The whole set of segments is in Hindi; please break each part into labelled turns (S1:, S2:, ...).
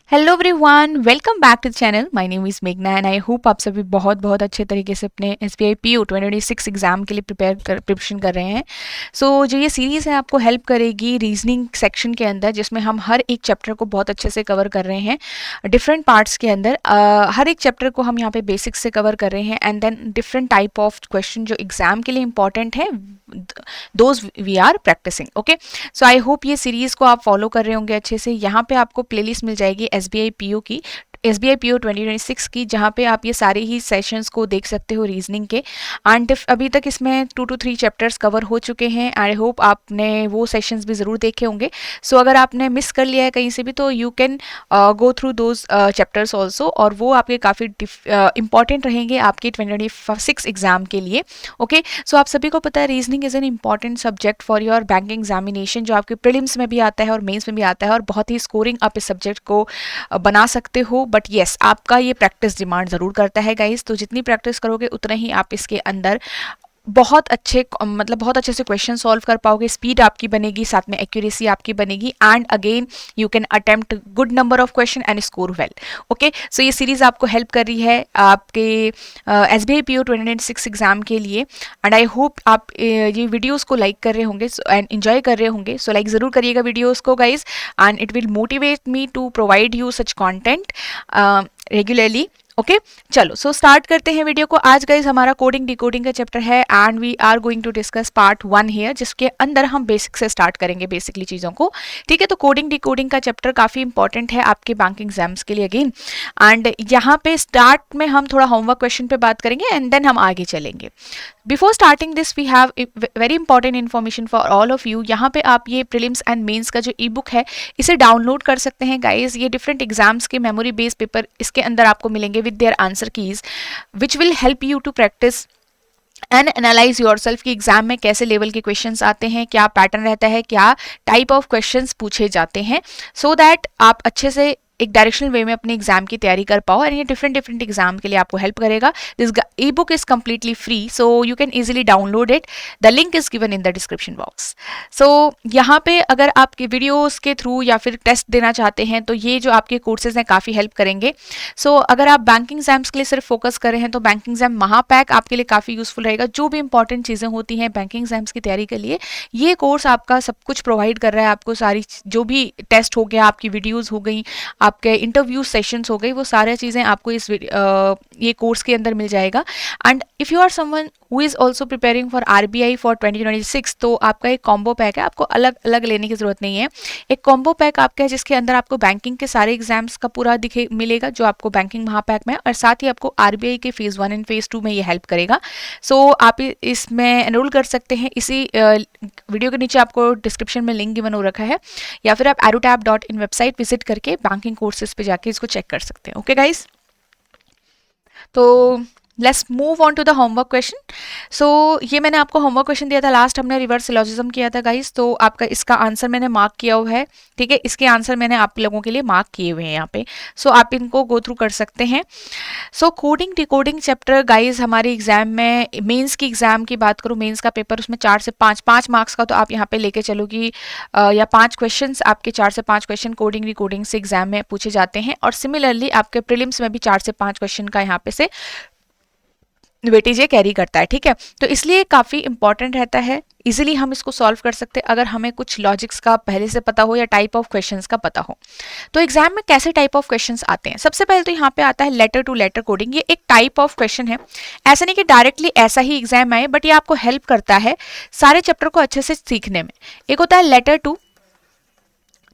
S1: Hello everyone, welcome back to the channel. My name is मेघना एंड आई होप आप सभी बहुत बहुत अच्छे तरीके से अपने SBI PO 2026 एग्जाम के लिए प्रिपरेशन कर रहे हैं। जो ये सीरीज़ है आपको हेल्प करेगी रीजनिंग सेक्शन के अंदर, जिसमें हम हर एक चैप्टर को बहुत अच्छे से कवर कर रहे हैं डिफरेंट पार्ट्स के अंदर। हर एक चैप्टर को हम यहाँ पे बेसिक्स से कवर कर रहे हैं and then different type of question जो एग्जाम के लिए इंपॉर्टेंट है, those we are practising. Okay, so I hope ये सीरीज़ को आप फॉलो कर रहे होंगे अच्छे से। यहाँ पे आपको प्लेलिस्ट मिल जाएगी SBI PO की, SBI PO 2026 की, जहाँ पे आप ये सारे ही सेशंस को देख सकते हो रीजनिंग के। एंड अभी तक इसमें 2 to 3 चैप्टर्स कवर हो चुके हैं। आई होप आपने वो सेशंस भी ज़रूर देखे होंगे। अगर आपने मिस कर लिया है कहीं से भी, तो you can go through those chapters also, और वो आपके काफ़ी इंपॉर्टेंट रहेंगे आपके 2026 एग्जाम के लिए। ओके, सो आप सभी को पता है reasoning is an important subject for your banking examination, जो आपके प्रीलिम्स में भी आता है और मेंस में भी आता है, और बहुत ही स्कोरिंग आप इस सब्जेक्ट को बना सकते हो। बट येस, आपका ये प्रैक्टिस डिमांड ज़रूर करता है गाइस। तो जितनी प्रैक्टिस करोगे उतना ही आप इसके अंदर बहुत अच्छे से क्वेश्चन सॉल्व कर पाओगे, स्पीड आपकी बनेगी, साथ में एक्यूरेसी आपकी बनेगी, and again you can attempt good number of question and score well. Okay, so ये सीरीज आपको हेल्प कर रही है आपके SBI PO 2026 एग्जाम के लिए। एंड आई होप आप ये वीडियोस को लाइक कर रहे होंगे एंड एंजॉय कर रहे होंगे। सो लाइक ज़रूर करिएगा वीडियोस को guys, and it will motivate me to provide you such content regularly. Okay, चलो स्टार्ट करते हैं वीडियो को। आज गाइज हमारा कोडिंग डिकोडिंग का चैप्टर है and we are going to discuss part 1 here, जिसके अंदर हम बेसिक से स्टार्ट करेंगे, बेसिकली चीज़ों को। ठीक है, तो कोडिंग डिकोडिंग का चैप्टर काफ़ी इंपॉर्टेंट है आपके बैंकिंग एग्जाम्स के लिए अगेन। एंड यहाँ पे स्टार्ट में हम थोड़ा होमवर्क क्वेश्चन पे बात करेंगे एंड देन हम आगे चलेंगे। Before starting this we have very important information for all of you. यहाँ पे आप ये प्रीलिम्स एंड मेंस का जो ई बुक है, इसे डाउनलोड कर सकते हैं गाइज। ये डिफरेंट एग्जाम्स के मेमोरी बेस्ड पेपर इसके अंदर आपको मिलेंगे with their answer keys, which will help you to practise and analyse yourself कि एग्जाम में कैसे लेवल के क्वेश्चंस आते हैं, क्या पैटर्न रहता है, क्या टाइप ऑफ क्वेश्चंस पूछे जाते हैं, सो दैट आप अच्छे से एक डायरेक्शनल वे में अपने एग्जाम की तैयारी कर पाओ। और ये डिफरेंट एग्जाम के लिए आपको हेल्प करेगा। This E book is completely free, so you can easily download it. The link is given in the description box. यहाँ पे अगर आपके वीडियोस के थ्रू या फिर टेस्ट देना चाहते हैं, तो ये जो आपके कोर्सेज हैं काफ़ी हेल्प करेंगे। अगर आप बैंकिंग एग्जाम्स के लिए सिर्फ फोकस कर रहे हैं, तो बैंकिंग एग्जाम महापैक आपके लिए काफ़ी यूजफुल रहेगा। जो भी इंपॉर्टेंट चीज़ें होती हैं बैंकिंग एग्जाम्स की तैयारी के लिए, ये कोर्स आपका सब कुछ प्रोवाइड कर रहा है आपको। सारी जो भी टेस्ट हो गया, आपकी वीडियोज़ हो गई, आपके इंटरव्यू सेशंस हो गई, वो सारी चीज़ें आपको इस ये कोर्स के अंदर मिल जाएगा। And if you are someone who is also preparing for RBI for 2026, तो आपका एक कॉम्बो पैक है, आपको अलग अलग लेने की ज़रूरत नहीं है। एक कॉम्बो पैक आपका है जिसके अंदर आपको बैंकिंग के सारे एग्जाम्स का पूरा मिलेगा, जो आपको बैंकिंग महापैक में, और साथ ही आपको RBI के फेज़ 1 एंड फेज़ 2 में ये हेल्प करेगा। आप इसमें एनरोल कर सकते हैं। इसी वीडियो के नीचे आपको डिस्क्रिप्शन में लिंक गिवन हो रखा है, या फिर आप aerotab.in वेबसाइट विजिट करके बैंकिंग कोर्सेज पे जाके इसको चेक कर सकते हैं। ओके गाइज, तो let's move on to the homework question. ये मैंने आपको होमवर्क क्वेश्चन दिया था लास्ट, हमने रिवर्स सिलोजिज्म किया था गाइस। तो आपका इसका आंसर मैंने मार्क किया हुआ है। ठीक है, इसके आंसर मैंने आप लोगों के लिए मार्क किए हुए हैं यहाँ पे। आप इनको गो थ्रू कर सकते हैं। कोडिंग डिकोडिंग चैप्टर गाइज हमारे एग्जाम में, मेंस की एग्जाम की बात करूँ, मेंस का पेपर उसमें 4 से 5 मार्क्स का तो आप यहाँ पे लेके चलो कि या 5 क्वेश्चन आपके 4 से 5 क्वेश्चन कोडिंग डिकोडिंग से एग्जाम में पूछे जाते हैं। और सिमिलरली आपके प्रीलिम्स में भी 4 से 5 क्वेश्चन का यहाँ पे से वेटेज ये कैरी करता है। ठीक है, तो इसलिए काफ़ी इंपॉर्टेंट रहता है। इजीली हम इसको सॉल्व कर सकते हैं अगर हमें कुछ लॉजिक्स का पहले से पता हो या टाइप ऑफ क्वेश्चंस का पता हो। तो एग्जाम में कैसे टाइप ऑफ क्वेश्चंस आते हैं? सबसे पहले तो यहाँ पे आता है लेटर टू लेटर कोडिंग। ये एक टाइप ऑफ क्वेश्चन है। ऐसा नहीं कि डायरेक्टली ऐसा ही एग्जाम आए, बट ये आपको हेल्प करता है सारे चैप्टर को अच्छे से सीखने में। एक होता है लेटर टू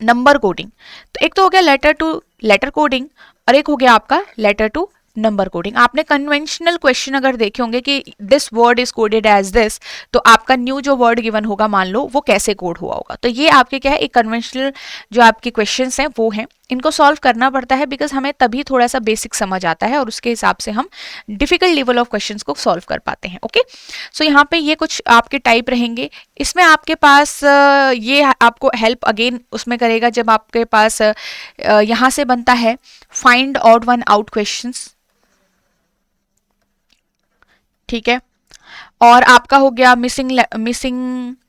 S1: नंबर कोडिंग। तो एक तो हो गया लेटर टू लेटर कोडिंग, और एक हो गया आपका लेटर टू नंबर कोडिंग। आपने कन्वेंशनल क्वेश्चन अगर देखे होंगे कि this word is coded as this, तो आपका न्यू जो वर्ड गिवन होगा, मान लो वो कैसे कोड हुआ होगा। तो ये आपके क्या है, एक कन्वेंशनल जो आपके क्वेश्चंस हैं वो हैं। इनको सॉल्व करना पड़ता है बिकॉज हमें तभी थोड़ा सा बेसिक समझ आता है, और उसके हिसाब से हम डिफिकल्ट लेवल ऑफ क्वेश्चंस को सॉल्व कर पाते हैं। ओके, यहाँ पे ये कुछ आपके टाइप रहेंगे। इसमें आपके पास ये आपको हेल्प अगेन उसमें करेगा जब आपके पास यहाँ से बनता है find odd one out questions. ठीक है, और आपका हो गया मिसिंग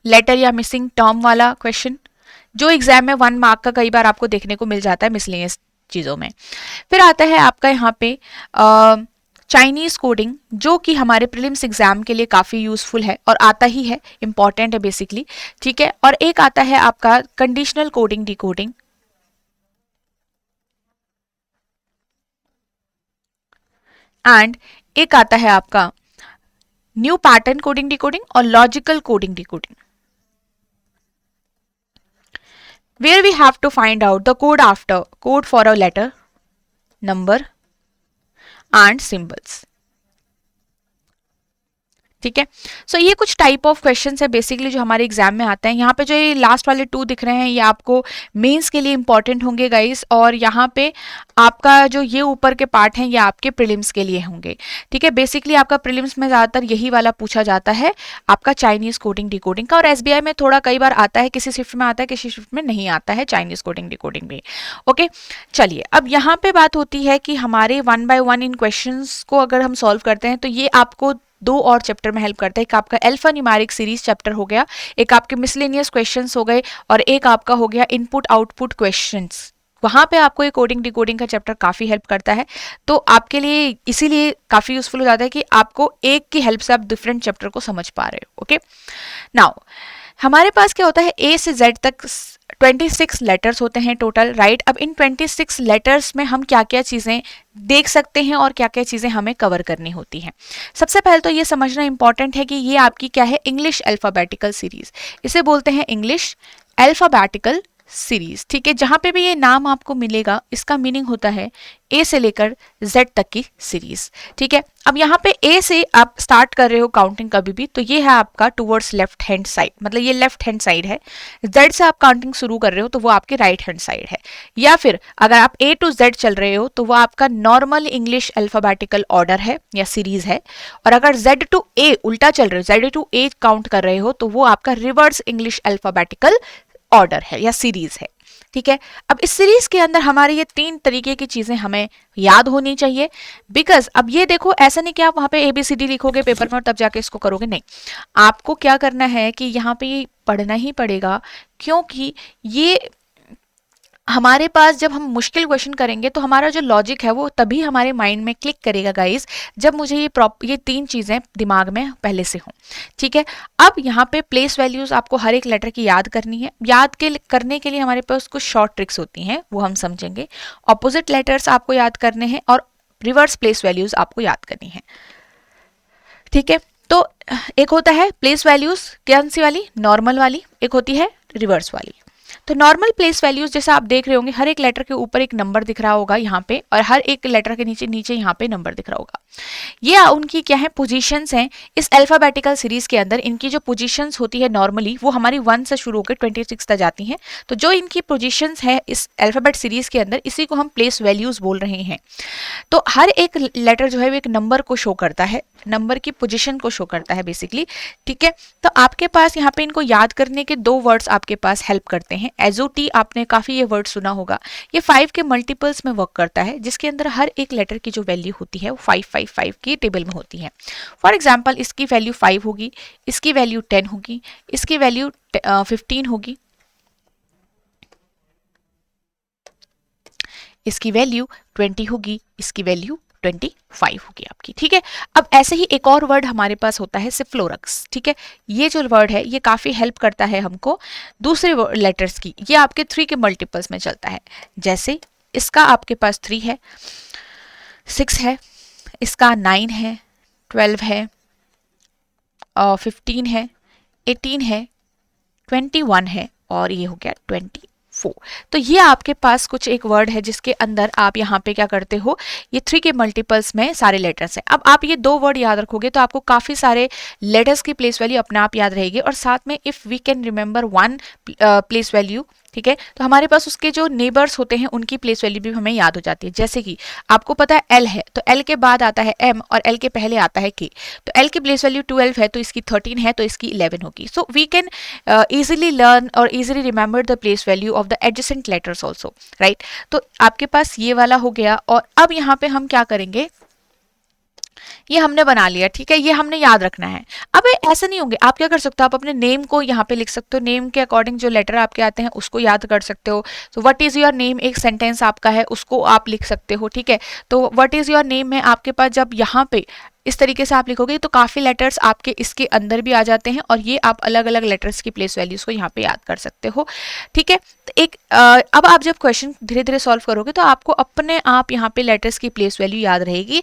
S1: लेटर या मिसिंग टर्म वाला क्वेश्चन, जो एग्जाम में 1 मार्क का कई बार आपको देखने को मिल जाता है मिसलेनियस चीज़ों में। फिर आता है आपका यहाँ पे चाइनीज़ कोडिंग, जो कि हमारे प्रीलिम्स एग्जाम के लिए काफ़ी यूज़फुल है और आता ही है, इंपॉर्टेंट है बेसिकली, ठीक है। और एक आता है आपका कंडीशनल कोडिंग डिकोडिंग, एंड एक आता है आपका न्यू पैटर्न कोडिंग डिकोडिंग और logical coding decoding, where we have to find out the code for a letter, number and symbols. ठीक है। सो ये कुछ टाइप ऑफ क्वेश्चंस है बेसिकली जो हमारे एग्जाम में आते हैं। यहाँ पे जो ये लास्ट वाले 2 दिख रहे हैं ये आपको मेंस के लिए इंपॉर्टेंट होंगे गाइस, और यहाँ पे आपका जो ये ऊपर के पार्ट हैं ये आपके प्रीलिम्स के लिए होंगे, ठीक है। बेसिकली आपका प्रीलिम्स में ज़्यादातर यही वाला पूछा जाता है, आपका चाइनीज़ कोडिंग डिकोडिंग का, और एसबीआई में थोड़ा कई बार आता है, किसी शिफ्ट में आता है, किसी शिफ्ट में नहीं आता है चाइनीज़ कोडिंग डिकोडिंग भी। ओके, चलिए अब यहाँ पे बात होती है कि हमारे 1 बाय 1 इन क्वेश्चंस को अगर हम सॉल्व करते हैं तो ये आपको 2 और चैप्टर में हेल्प करता है। एक आपका अल्फा न्यूमेरिक सीरीज चैप्टर हो गया, एक आपके मिसलेनियस क्वेश्चंस हो गए, और एक आपका हो गया इनपुट आउटपुट क्वेश्चंस। वहाँ पे आपको ये कोडिंग डिकोडिंग का चैप्टर काफ़ी हेल्प करता है, तो आपके लिए इसीलिए काफ़ी यूजफुल हो जाता है कि आपको एक की हेल्प से आप डिफरेंट चैप्टर को समझ पा रहे हो। ओके, नाउ हमारे पास क्या होता है, ए से जेड तक 26 लेटर्स होते हैं टोटल, राइट। अब इन 26 लेटर्स में हम क्या क्या चीज़ें देख सकते हैं और क्या क्या चीज़ें हमें कवर करनी होती हैं। सबसे पहले तो ये समझना इंपॉर्टेंट है कि ये आपकी क्या है, इंग्लिश अल्फ़ाबेटिकल सीरीज, इसे बोलते हैं इंग्लिश अल्फ़ाबेटिकल सीरीज, ठीक है। जहां पे भी ये नाम आपको मिलेगा इसका मीनिंग होता है ए से लेकर जेड तक की सीरीज, ठीक है। अब यहाँ पे ए से आप स्टार्ट कर रहे हो काउंटिंग कभी भी, तो ये है आपका टुवर्ड्स लेफ्ट हैंड साइड, मतलब ये लेफ्ट हैंड साइड है। जेड से आप काउंटिंग शुरू कर रहे हो तो वो आपके राइट हैंड साइड है, या फिर अगर आप ए टू जेड चल रहे हो तो वो आपका नॉर्मल इंग्लिश अल्फाबेटिकल ऑर्डर है या सीरीज है, और अगर जेड टू ए उल्टा चल रहे हो, जेड टू ए काउंट कर रहे हो तो वो आपका रिवर्स इंग्लिश अल्फाबेटिकल ऑर्डर है या सीरीज है, ठीक है। अब इस सीरीज के अंदर हमारे ये 3 तरीके की चीजें हमें याद होनी चाहिए, बिकॉज अब ये देखो ऐसा नहीं कि आप वहां पे ABCD लिखोगे पेपर में और तब जाके इसको करोगे, नहीं, आपको क्या करना है कि यहाँ पे ये पढ़ना ही पड़ेगा, क्योंकि ये हमारे पास जब हम मुश्किल क्वेश्चन करेंगे तो हमारा जो लॉजिक है वो तभी हमारे माइंड में क्लिक करेगा गाइस, जब मुझे ये 3 चीज़ें दिमाग में पहले से हों, ठीक है। अब यहाँ पे प्लेस वैल्यूज आपको हर एक लेटर की याद करनी है। करने के लिए हमारे पास कुछ शॉर्ट ट्रिक्स होती हैं, वो हम समझेंगे। ऑपोजिट लेटर्स आपको याद करने हैं और रिवर्स प्लेस वैल्यूज आपको याद करनी है, ठीक है। तो एक होता है प्लेस वैल्यूज कौन सी वाली, नॉर्मल वाली, एक होती है रिवर्स वाली। तो नॉर्मल प्लेस वैल्यूज जैसा आप देख रहे होंगे, हर एक लेटर के ऊपर एक नंबर दिख रहा होगा यहाँ पे, और हर एक लेटर के नीचे नीचे यहाँ पे नंबर दिख रहा होगा। ये उनकी क्या है, पोजीशंस हैं। इस अल्फाबेटिकल सीरीज के अंदर इनकी जो पोजीशंस होती है नॉर्मली वो हमारी 1 से शुरू होकर 26 तक जाती हैं। तो जो इनकी पोजीशंस है इस अल्फाबेट सीरीज के अंदर, इसी को हम प्लेस वैल्यूज बोल रहे हैं। तो हर एक लेटर जो है वो एक नंबर को शो करता है, नंबर की पोजीशन को शो करता है बेसिकली, ठीक है। तो आपके पास यहाँ पे इनको याद करने के 2 वर्ड्स आपके पास हेल्प करते हैं। एजोटी, आपने काफ़ी ये वर्ड सुना होगा, ये 5 के मल्टीपल्स में वर्क करता है, जिसके अंदर हर एक लेटर की जो वैल्यू होती है वो 555 की टेबल में होती है। फॉर एग्जाम्पल इसकी वैल्यू 5 होगी, इसकी वैल्यू 10 होगी, इसकी वैल्यू 15 होगी, इसकी वैल्यू 20 होगी, इसकी वैल्यू 25 होगी आपकी, ठीक है। अब ऐसे ही एक और वर्ड हमारे पास होता है सिफ्लोरक्स, ठीक है। ये जो वर्ड है ये काफ़ी हेल्प करता है हमको दूसरे लेटर्स की, ये आपके 3 के मल्टीपल्स में चलता है। जैसे इसका आपके पास 3 है, 6 है, इसका 9 है, 12 है, 15 है, 18 है, 21 है, और ये हो गया 24। तो ये आपके पास कुछ एक वर्ड है जिसके अंदर आप यहाँ पे क्या करते हो, ये 3 के मल्टीपल्स में सारे लेटर्स हैं। अब आप ये 2 वर्ड याद रखोगे तो आपको काफ़ी सारे लेटर्स की प्लेस वैल्यू अपने आप याद रहेगी, और साथ में if we can remember 1 place value, ठीक है, तो हमारे पास उसके जो नेबर्स होते हैं उनकी प्लेस वैल्यू भी हमें याद हो जाती है। जैसे कि आपको पता है एल है, तो एल के बाद आता है एम और एल के पहले आता है के, तो एल की प्लेस वैल्यू 12 है तो इसकी 13 है तो इसकी 11 होगी। So we can easily learn और easily remember the place value of the adjacent letters also, right. तो आपके पास ये वाला हो गया, और अब यहाँ पे हम क्या करेंगे, ये हमने बना लिया, ठीक है, ये हमने याद रखना है। अब ऐसा नहीं होंगे, आप क्या कर सकते हो, आप अपने नेम को यहाँ पे लिख सकते हो, नेम के अकॉर्डिंग जो लेटर आपके आते हैं उसको याद कर सकते हो। तो व्हाट इज योर नेम एक सेंटेंस आपका है, उसको आप लिख सकते हो, ठीक है। तो व्हाट इज योर नेम में आपके पास जब यहाँ पे इस तरीके से आप लिखोगे तो काफ़ी लेटर्स आपके इसके अंदर भी आ जाते हैं, और ये आप अलग अलग लेटर्स की प्लेस वैल्यूज को यहाँ पे याद कर सकते हो, ठीक है। तो एक अब आप जब क्वेश्चन धीरे धीरे सॉल्व करोगे तो आपको अपने आप यहाँ पे लेटर्स की प्लेस वैल्यू याद रहेगी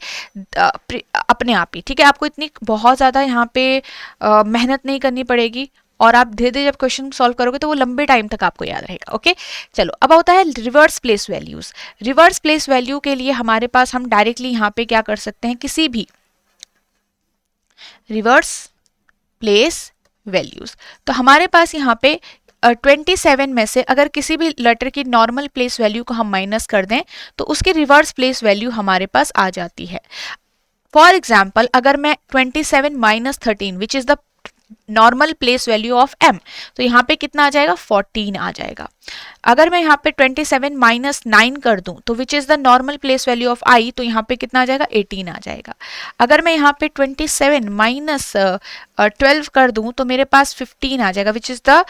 S1: अपने आप ही, ठीक है। आपको इतनी बहुत ज़्यादा यहाँ पे मेहनत नहीं करनी पड़ेगी, और आप धीरे धीरे जब क्वेश्चन सॉल्व करोगे तो वो लंबे टाइम तक आपको याद रहेगा। ओके, चलो अब होता है reverse place values. Reverse place value के लिए हमारे पास हम डायरेक्टली यहाँ पे क्या कर सकते हैं, किसी भी रिवर्स प्लेस वैल्यूज, तो हमारे पास यहाँ पे 27 में से अगर किसी भी लेटर की नॉर्मल प्लेस वैल्यू को हम माइनस कर दें तो उसकी रिवर्स प्लेस वैल्यू हमारे पास आ जाती है। फॉर एग्जाम्पल, अगर मैं 27 minus 13 which is the normal place value of m, तो यहाँ पे कितना आ जाएगा, 14 आ जाएगा। अगर मैं यहाँ पे 27 माइनस 9 कर दूं तो which is the normal place value of i, तो यहाँ पे कितना आ जाएगा, 18 आ जाएगा। अगर मैं यहाँ पे 27 माइनस 12 कर दूं तो मेरे पास 15 आ जाएगा, which is the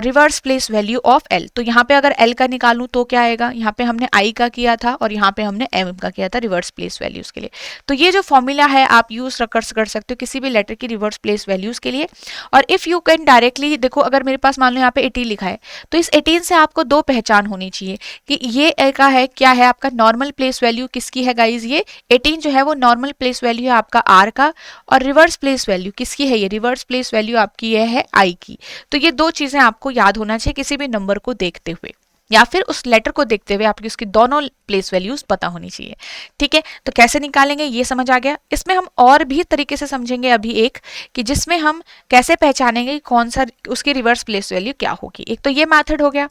S1: reverse place value of l। तो यहाँ पे अगर l का निकालूं तो क्या आएगा, यहाँ पे हमने i का किया था और यहाँ पे हमने m का किया था रिवर्स प्लेस वैल्यूज के लिए। तो ये जो फॉर्मूला है आप यूज कर सकते हो किसी भी लेटर की रिवर्स प्लेस वैल्यूज के लिए। और इफ यू कैन डायरेक्टली देखो, अगर मेरे पास मान लो यहाँ पे 18 लिखा है तो इस 18 से आपको दो पहचान होनी चाहिए कि ये का है, क्या है आपका नॉर्मल प्लेस वैल्यू किसकी है गाइज, ये 18 जो है वो नॉर्मल प्लेस वैल्यू है आपका r का, और रिवर्स प्लेस वैल्यू किसकी है, ये रिवर्स प्लेस वैल्यू आपकी ये है i की। तो ये दो चीजें आपको याद होना चाहिए किसी भी नंबर को देखते हुए, या फिर उस लेटर को देखते हुए आपकी उसकी दोनों प्लेस वैल्यूज पता होनी चाहिए, ठीक है। तो कैसे निकालेंगे ये समझ आ गया। इसमें हम और भी तरीके से समझेंगे अभी एक, कि जिसमें हम कैसे पहचानेंगे कि कौन सा उसकी रिवर्स प्लेस वैल्यू क्या होगी। एक तो ये मेथड हो गया।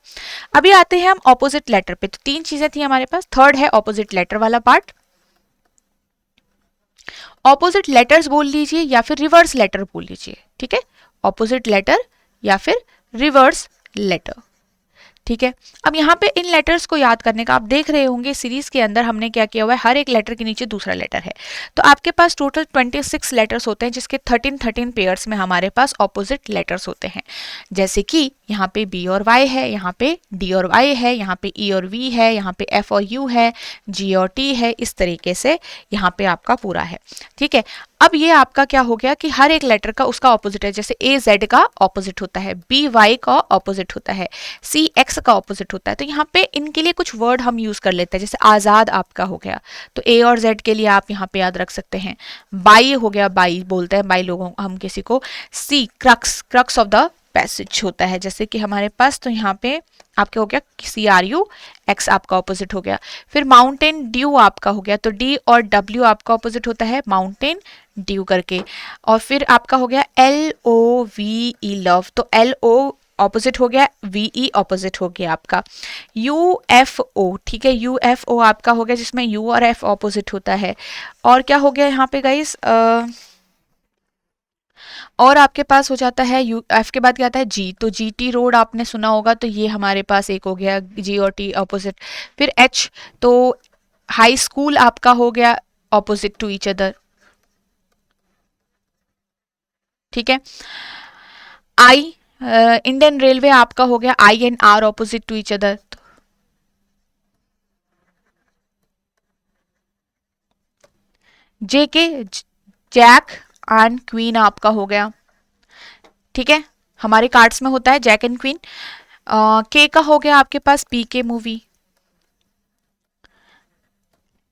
S1: अभी आते हैं हम ऑपोजिट लेटर पे। तो तीन चीजें थी हमारे पास, थर्ड है ऑपोजिट लेटर वाला पार्ट। ऑपोजिट लेटर्स बोल लीजिए या फिर रिवर्स लेटर बोल लीजिए, ठीक है, ऑपोजिट लेटर या फिर रिवर्स लेटर, ठीक है। अब यहाँ पे इन लेटर्स को याद करने का, आप देख रहे होंगे सीरीज के अंदर हमने क्या किया हुआ है, हर एक लेटर के नीचे दूसरा लेटर है। तो आपके पास टोटल 26 लेटर्स होते हैं, जिसके 13 पेयर्स में हमारे पास ऑपोजिट लेटर्स होते हैं। जैसे कि यहाँ पे B और Y है, यहाँ पे D और Y है, यहाँ पे E और V है, यहाँ पे F और U है, G और T है, इस तरीके से यहाँ पे आपका पूरा है, ठीक है। अब ये आपका क्या हो गया कि हर एक लेटर का उसका ऑपोजिट है। जैसे A Z का ऑपोजिट होता है, B Y का ऑपोजिट होता है, C X का ऑपोजिट होता है। तो यहाँ पे इनके लिए कुछ वर्ड हम यूज कर लेते हैं, जैसे आजाद आपका हो गया तो A और Z के लिए आप यहाँ पे याद रख सकते हैं। बाई हो गया, बाई बोलते हैं बाई लोगों हम किसी को। C crux, crux of the passage होता है, जैसे कि हमारे पास, तो यहाँ पे आपके हो गया CRU, X आपका ऑपोजिट हो गया। फिर माउंटेन ड्यू आपका हो गया, तो D और W आपका ऑपोजिट होता है माउंटेन ड्यू करके। और फिर आपका हो गया LOVE लव, तो LO ऑपोजिट हो गया, VE ऑपोजिट हो गया आपका। UFO, ठीक है, UFO आपका हो गया जिसमें U और F ऑपोजिट होता है। और क्या हो गया यहाँ पे गाइस, और आपके पास हो जाता है F के बाद क्या आता है G, तो GT रोड आपने सुना होगा, तो ये हमारे पास एक हो गया G और T ऑपोजिट। फिर H, तो हाई स्कूल आपका हो गया ऑपोजिट टू ईच अदर, ठीक है। I, इंडियन रेलवे आपका हो गया I and R opposite to each other. JK, jack and queen आपका हो गया, ठीक है, हमारे कार्ड्स में होता है जैक एंड क्वीन। K का हो गया आपके पास PK मूवी।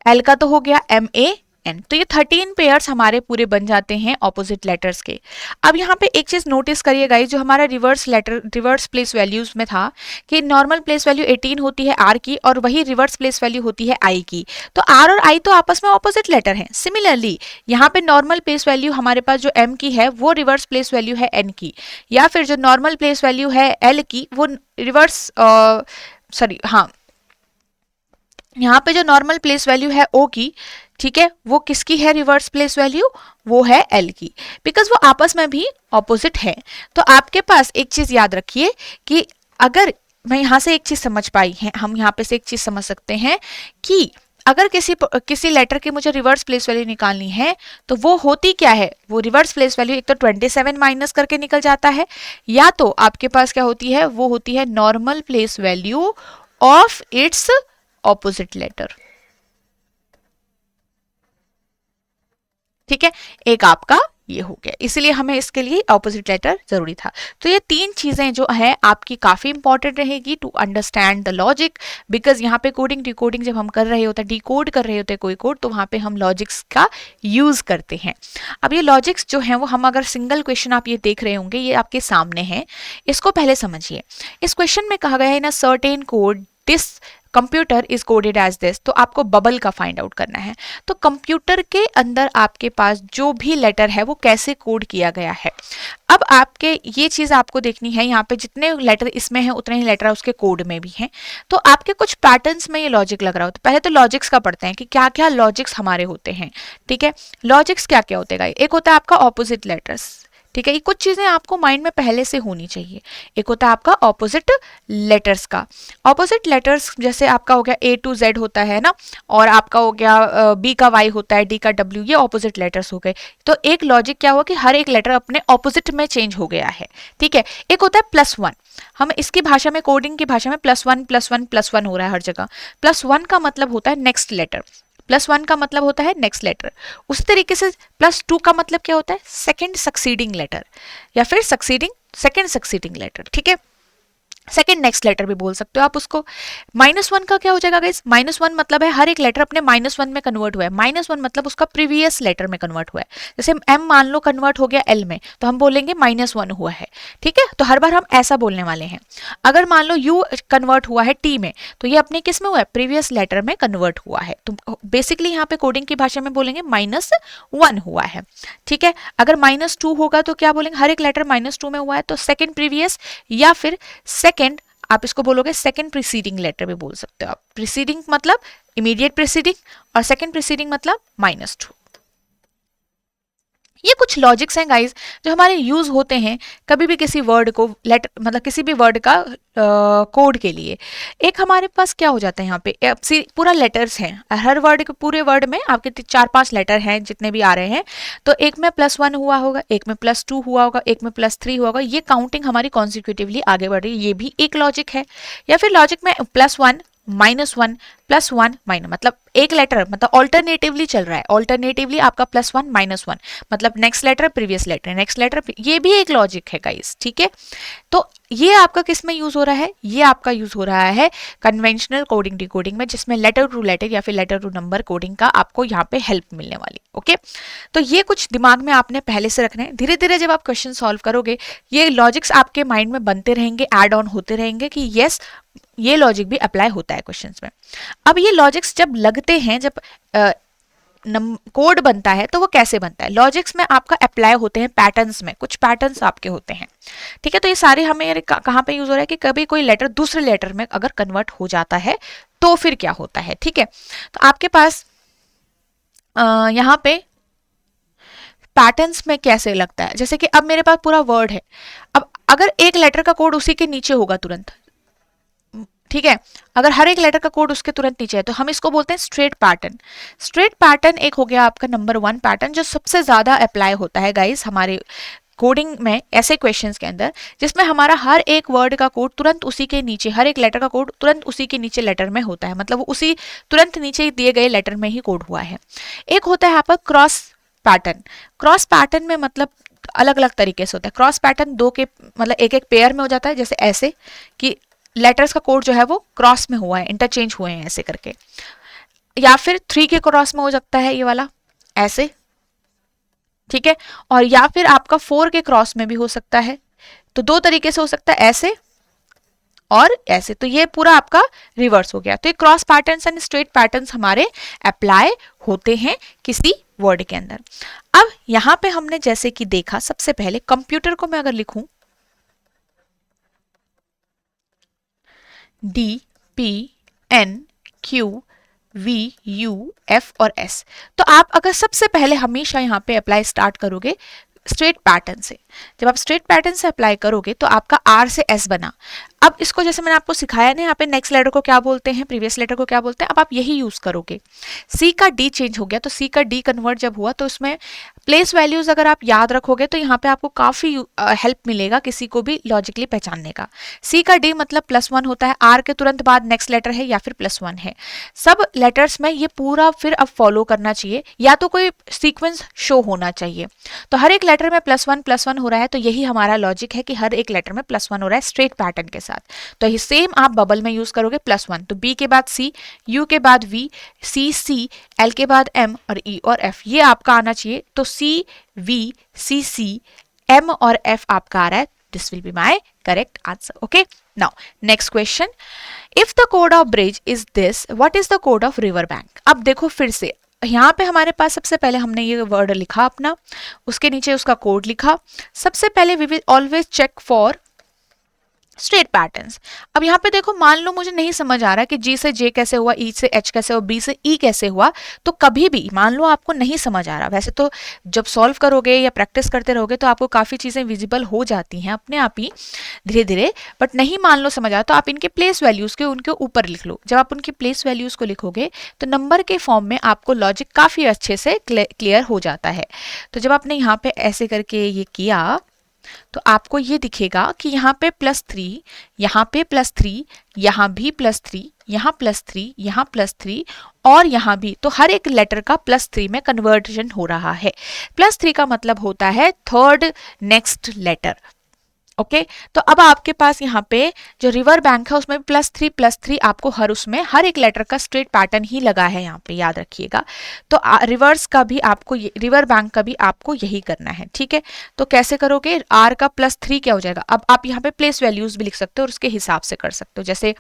S1: L का तो हो गया MAN। तो ये 13 पेयर्स हमारे पूरे बन जाते हैं ऑपोजिट लेटर्स के। अब यहाँ पे एक चीज नोटिस करिए गाइस, जो हमारा रिवर्स प्लेस वैल्यूज में था कि नॉर्मल प्लेस वैल्यू 18 होती है R की, और वही रिवर्स प्लेस वैल्यू होती है I की। तो R और I तो आपस में ऑपोजिट लेटर हैं। सिमिलरली यहाँ पे नॉर्मल प्लेस वैल्यू हमारे पास जो M की है वो रिवर्स प्लेस वैल्यू है N की, या फिर जो नॉर्मल प्लेस वैल्यू है L की वो रिवर्स यहाँ पे जो नॉर्मल प्लेस वैल्यू है O की, ठीक है, वो किसकी है रिवर्स प्लेस वैल्यू, वो है L की, बिकॉज वो आपस में भी ऑपोजिट है। तो आपके पास एक चीज याद रखिए कि अगर मैं यहाँ से एक चीज समझ पाई है, हम यहाँ पे से एक चीज समझ सकते हैं कि अगर किसी लेटर की मुझे रिवर्स प्लेस वैल्यू निकालनी है तो वो होती क्या है, वो रिवर्स प्लेस वैल्यू एक तो 27 माइनस करके निकल जाता है, या तो आपके पास क्या होती है, वो होती है normal place value of its opposite letter. ठीक है, एक आपका ये हो गया, इसलिए हमें इसके लिए ऑपोजिट लेटर जरूरी था। तो ये तीन चीजें जो है आपकी काफी इंपॉर्टेंट रहेगी to understand the logic, because यहाँ पे कोडिंग डिकोडिंग जब हम कर रहे होते हैं, डिकोड कर रहे होते हैं कोई कोड, तो वहां पे हम लॉजिक्स का यूज करते हैं। अब ये लॉजिक्स जो है वो हम अगर सिंगल क्वेश्चन आप ये देख रहे होंगे, ये आपके सामने है, इसको पहले समझिए। इस क्वेश्चन में कहा गया है ना certain code this computer is coded as this, तो आपको बबल का फाइंड आउट करना है। तो कंप्यूटर के अंदर आपके पास जो भी लेटर है वो कैसे कोड किया गया है, अब आपके ये चीज आपको देखनी है। यहाँ पे जितने लेटर इसमें है उतने ही लेटर उसके कोड में भी हैं, तो आपके कुछ पैटर्न्स में ये लॉजिक लग रहा हो। तो पहले तो लॉजिक्स का पढ़ते हैं कि क्या क्या लॉजिक्स हमारे होते हैं। ठीक है, लॉजिक्स क्या क्या होते हैं, एक होता है आपका ऑपोजिट लेटर्स। ठीक है, ये कुछ चीजें आपको माइंड में पहले से होनी चाहिए। एक होता है आपका ऑपोजिट लेटर्स का, ऑपोजिट लेटर्स जैसे आपका हो गया A to Z होता है ना, और आपका हो गया B का Y होता है, D का W, ये ऑपोजिट लेटर्स हो गए। तो एक लॉजिक क्या हुआ कि हर एक लेटर अपने ऑपोजिट में चेंज हो गया है। ठीक है, एक होता है +1, हम इसकी भाषा में, कोडिंग की भाषा में +1 +1 +1 हो रहा है हर जगह। +1 का मतलब होता है नेक्स्ट लेटर, +1 का मतलब होता है नेक्स्ट लेटर। उसी तरीके से +2 का मतलब क्या होता है, सेकंड सक्सीडिंग लेटर, या फिर सेकंड सक्सीडिंग लेटर। ठीक है, सेकेंड नेक्स्ट लेटर भी बोल सकते हो आप उसको। -1 का क्या हो जाएगा गाइस, -1 मतलब है हर एक लेटर अपने -1 में कन्वर्ट हुआ है। -1 मतलब उसका प्रीवियस लेटर में कन्वर्ट हुआ है। जैसे M मान लो कन्वर्ट हो गया L में, तो हम बोलेंगे -1 हुआ है। ठीक है, तो हर बार हम ऐसा बोलने वाले हैं। अगर मान लो U कन्वर्ट हुआ है T में, तो ये अपने किस में हुआ है, प्रीवियस लेटर में कन्वर्ट हुआ है। तो बेसिकली यहाँ पे कोडिंग की भाषा में बोलेंगे -1 हुआ है। ठीक है, अगर -2 होगा तो क्या बोलेंगे, हर एक लेटर -2 में हुआ है, तो सेकेंड प्रीवियस, या फिर सेकेंड आप इसको बोलोगे सेकेंड प्रीसीडिंग लेटर भी बोल सकते हो आप। प्रीसीडिंग मतलब इमीडिएट प्रीसीडिंग, और सेकेंड प्रीसीडिंग मतलब -2। ये कुछ लॉजिक्स हैं गाइस जो हमारे यूज होते हैं कभी भी किसी वर्ड को लेटर, मतलब किसी भी वर्ड का कोड के लिए। एक हमारे पास क्या हो जाता है, यहाँ पे पूरा लेटर्स हैं, हर वर्ड के पूरे वर्ड में आपके 4-5 लेटर हैं जितने भी आ रहे हैं। तो एक में +1 हुआ होगा, एक में +2 हुआ होगा, एक में +3 हुआ होगा, ये काउंटिंग हमारी कॉन्सिक्यूटिवली आगे बढ़ रही है, ये भी एक लॉजिक है। या फिर लॉजिक में +1 -1 +1 माइनस, मतलब एक लेटर मतलब ऑल्टरनेटिवली चल रहा है, ऑल्टरनेटिवली आपका +1 -1 मतलब next letter previous letter, next letter, ये भी एक लॉजिक है गाइस। ठीक है, तो ये आपका किस में यूज हो रहा है, ये आपका यूज हो रहा है कन्वेंशनल कोडिंग डिकोडिंग में, जिसमें लेटर टू लेटर या फिर लेटर टू नंबर कोडिंग का आपको यहाँ पे हेल्प मिलने वाली। ओके, तो ये कुछ दिमाग में आपने पहले से रखना है। धीरे धीरे जब आप क्वेश्चन सॉल्व करोगे, ये लॉजिक्स आपके माइंड में बनते रहेंगे, एड ऑन होते रहेंगे कि यस ये लॉजिक भी अप्लाई होता है क्वेश्चंस में। अब ये लॉजिक्स जब लगते हैं, जब कोड बनता है, तो वो कैसे बनता है, लॉजिक्स में आपका अप्लाई होते हैं पैटर्न्स में, कुछ पैटर्न्स आपके होते हैं। ठीक है, तो ये सारे हमें कहाँ पे यूज हो रहा है कि कभी कोई लेटर दूसरे लेटर में अगर कन्वर्ट हो जाता है तो फिर क्या होता है। ठीक है, तो आपके पास यहाँ पे पैटर्न्स में कैसे लगता है, जैसे कि अब मेरे पास पूरा वर्ड है, अब अगर एक लेटर का कोड उसी के नीचे होगा तुरंत, ठीक है, अगर हर एक लेटर का कोड उसके तुरंत नीचे है, तो हम इसको बोलते हैं स्ट्रेट पैटर्न। स्ट्रेट पैटर्न एक हो गया आपका नंबर 1 पैटर्न, जो सबसे ज्यादा अप्लाई होता है गाइस हमारे कोडिंग में, ऐसे क्वेश्चंस के अंदर जिसमें हमारा हर एक वर्ड का कोड तुरंत उसी के नीचे, हर एक लेटर का कोड तुरंत उसी के नीचे लेटर में होता है, मतलब वो उसी तुरंत नीचे दिए गए लेटर में ही कोड हुआ है। एक होता है आपका क्रॉस पैटर्न। क्रॉस पैटर्न में मतलब अलग अलग तरीके से होता है। क्रॉस पैटर्न दो के मतलब एक एक पेयर में हो जाता है, जैसे ऐसे कि लेटर्स का कोड जो है वो क्रॉस में हुआ है, इंटरचेंज हुए हैं ऐसे करके, या फिर 3 के क्रॉस में हो सकता है ये वाला ऐसे। ठीक है, और या फिर आपका 4 के क्रॉस में भी हो सकता है। तो दो तरीके से हो सकता है, ऐसे और ऐसे। तो ये पूरा आपका रिवर्स हो गया। तो ये cross patterns and straight patterns हमारे अप्लाई होते हैं किसी वर्ड के अंदर। अब यहां पे हमने जैसे कि देखा, सबसे पहले कंप्यूटर को मैं अगर लिखूं DPNQVUF और S, तो आप अगर सबसे पहले हमेशा यहाँ पे अप्लाई स्टार्ट करोगे स्ट्रेट पैटर्न से। जब आप स्ट्रेट पैटर्न से अप्लाई करोगे तो आपका आर से एस बना। अब इसको जैसे मैंने आपको सिखाया ना, यहाँ पे नेक्स्ट लेटर को क्या बोलते हैं, प्रीवियस लेटर को क्या बोलते हैं, अब आप यही यूज करोगे। सी का डी चेंज हो गया, तो सी का डी कन्वर्ट जब हुआ तो उसमें प्लेस वैल्यूज अगर आप याद रखोगे तो यहाँ पे आपको काफी हेल्प मिलेगा किसी को भी लॉजिकली पहचानने का। सी का डी मतलब +1 होता है, आर के तुरंत बाद नेक्स्ट लेटर है या फिर +1 है। सब लेटर्स में ये पूरा फिर अब फॉलो करना चाहिए, या तो कोई सीक्वेंस शो होना चाहिए। तो हर एक लेटर में +1 हो रहा है, तो यही हमारा लॉजिक है कि हर एक लेटर में +1 हो रहा है स्ट्रेट पैटर्न के साथ। तो ये सेम आप बबल में यूज करोगे +1, तो बी के बाद सी, यू के बाद वी, सी, एल के बाद एम और ई और एफ, ये आपका आना चाहिए। तो सी, वी, सी, एम और एफ आपका आ रहा है। This will be my correct answer. Okay, now next question, if the code of bridge is this, what is the code of river bank. अब देखो फिर से यहाँ पे हमारे पास सबसे पहले हमने ये वर्ड लिखा अपना, उसके नीचे उसका कोड लिखा। सबसे पहले we will always check for straight patterns. अब यहाँ पे देखो, मान लो मुझे नहीं समझ आ रहा कि जी से जे कैसे हुआ, ई से एच कैसे हुआ, बी से ई कैसे हुआ, तो कभी भी मान लो आपको नहीं समझ आ रहा, वैसे तो जब सॉल्व करोगे या प्रैक्टिस करते रहोगे तो आपको काफ़ी चीज़ें विजिबल हो जाती हैं अपने आप ही धीरे धीरे, बट नहीं मान लो समझ आ रहा तो आप इनके प्लेस वैल्यूज़ के उनके ऊपर लिख लो। जब आप उनके प्लेस वैल्यूज़ को लिखोगे तो नंबर के फॉर्म में आपको लॉजिक काफ़ी अच्छे से क्लियर हो जाता है। तो जब आपने यहाँ पे ऐसे करके ये किया तो आपको ये दिखेगा कि यहाँ पे +3, यहाँ पे +3, यहाँ भी +3, यहाँ +3, यहाँ +3 और यहाँ भी, तो हर एक लेटर का +3 में कन्वर्जन हो रहा है। +3 का मतलब होता है थर्ड नेक्स्ट लेटर। ओके, तो अब आपके पास यहाँ पे जो रिवर बैंक है उसमें +3 आपको उसमें हर एक लेटर का स्ट्रेट पैटर्न ही लगा है, यहाँ पे याद रखिएगा। तो रिवर्स का भी आपको, रिवर बैंक का भी आपको यही करना है, ठीक है। तो कैसे करोगे, आर का +3 क्या हो जाएगा, अब आप यहाँ पे प्लेस वैल्यूज भी लिख सकते हो और उसके हिसाब से कर सकते हो, जैसे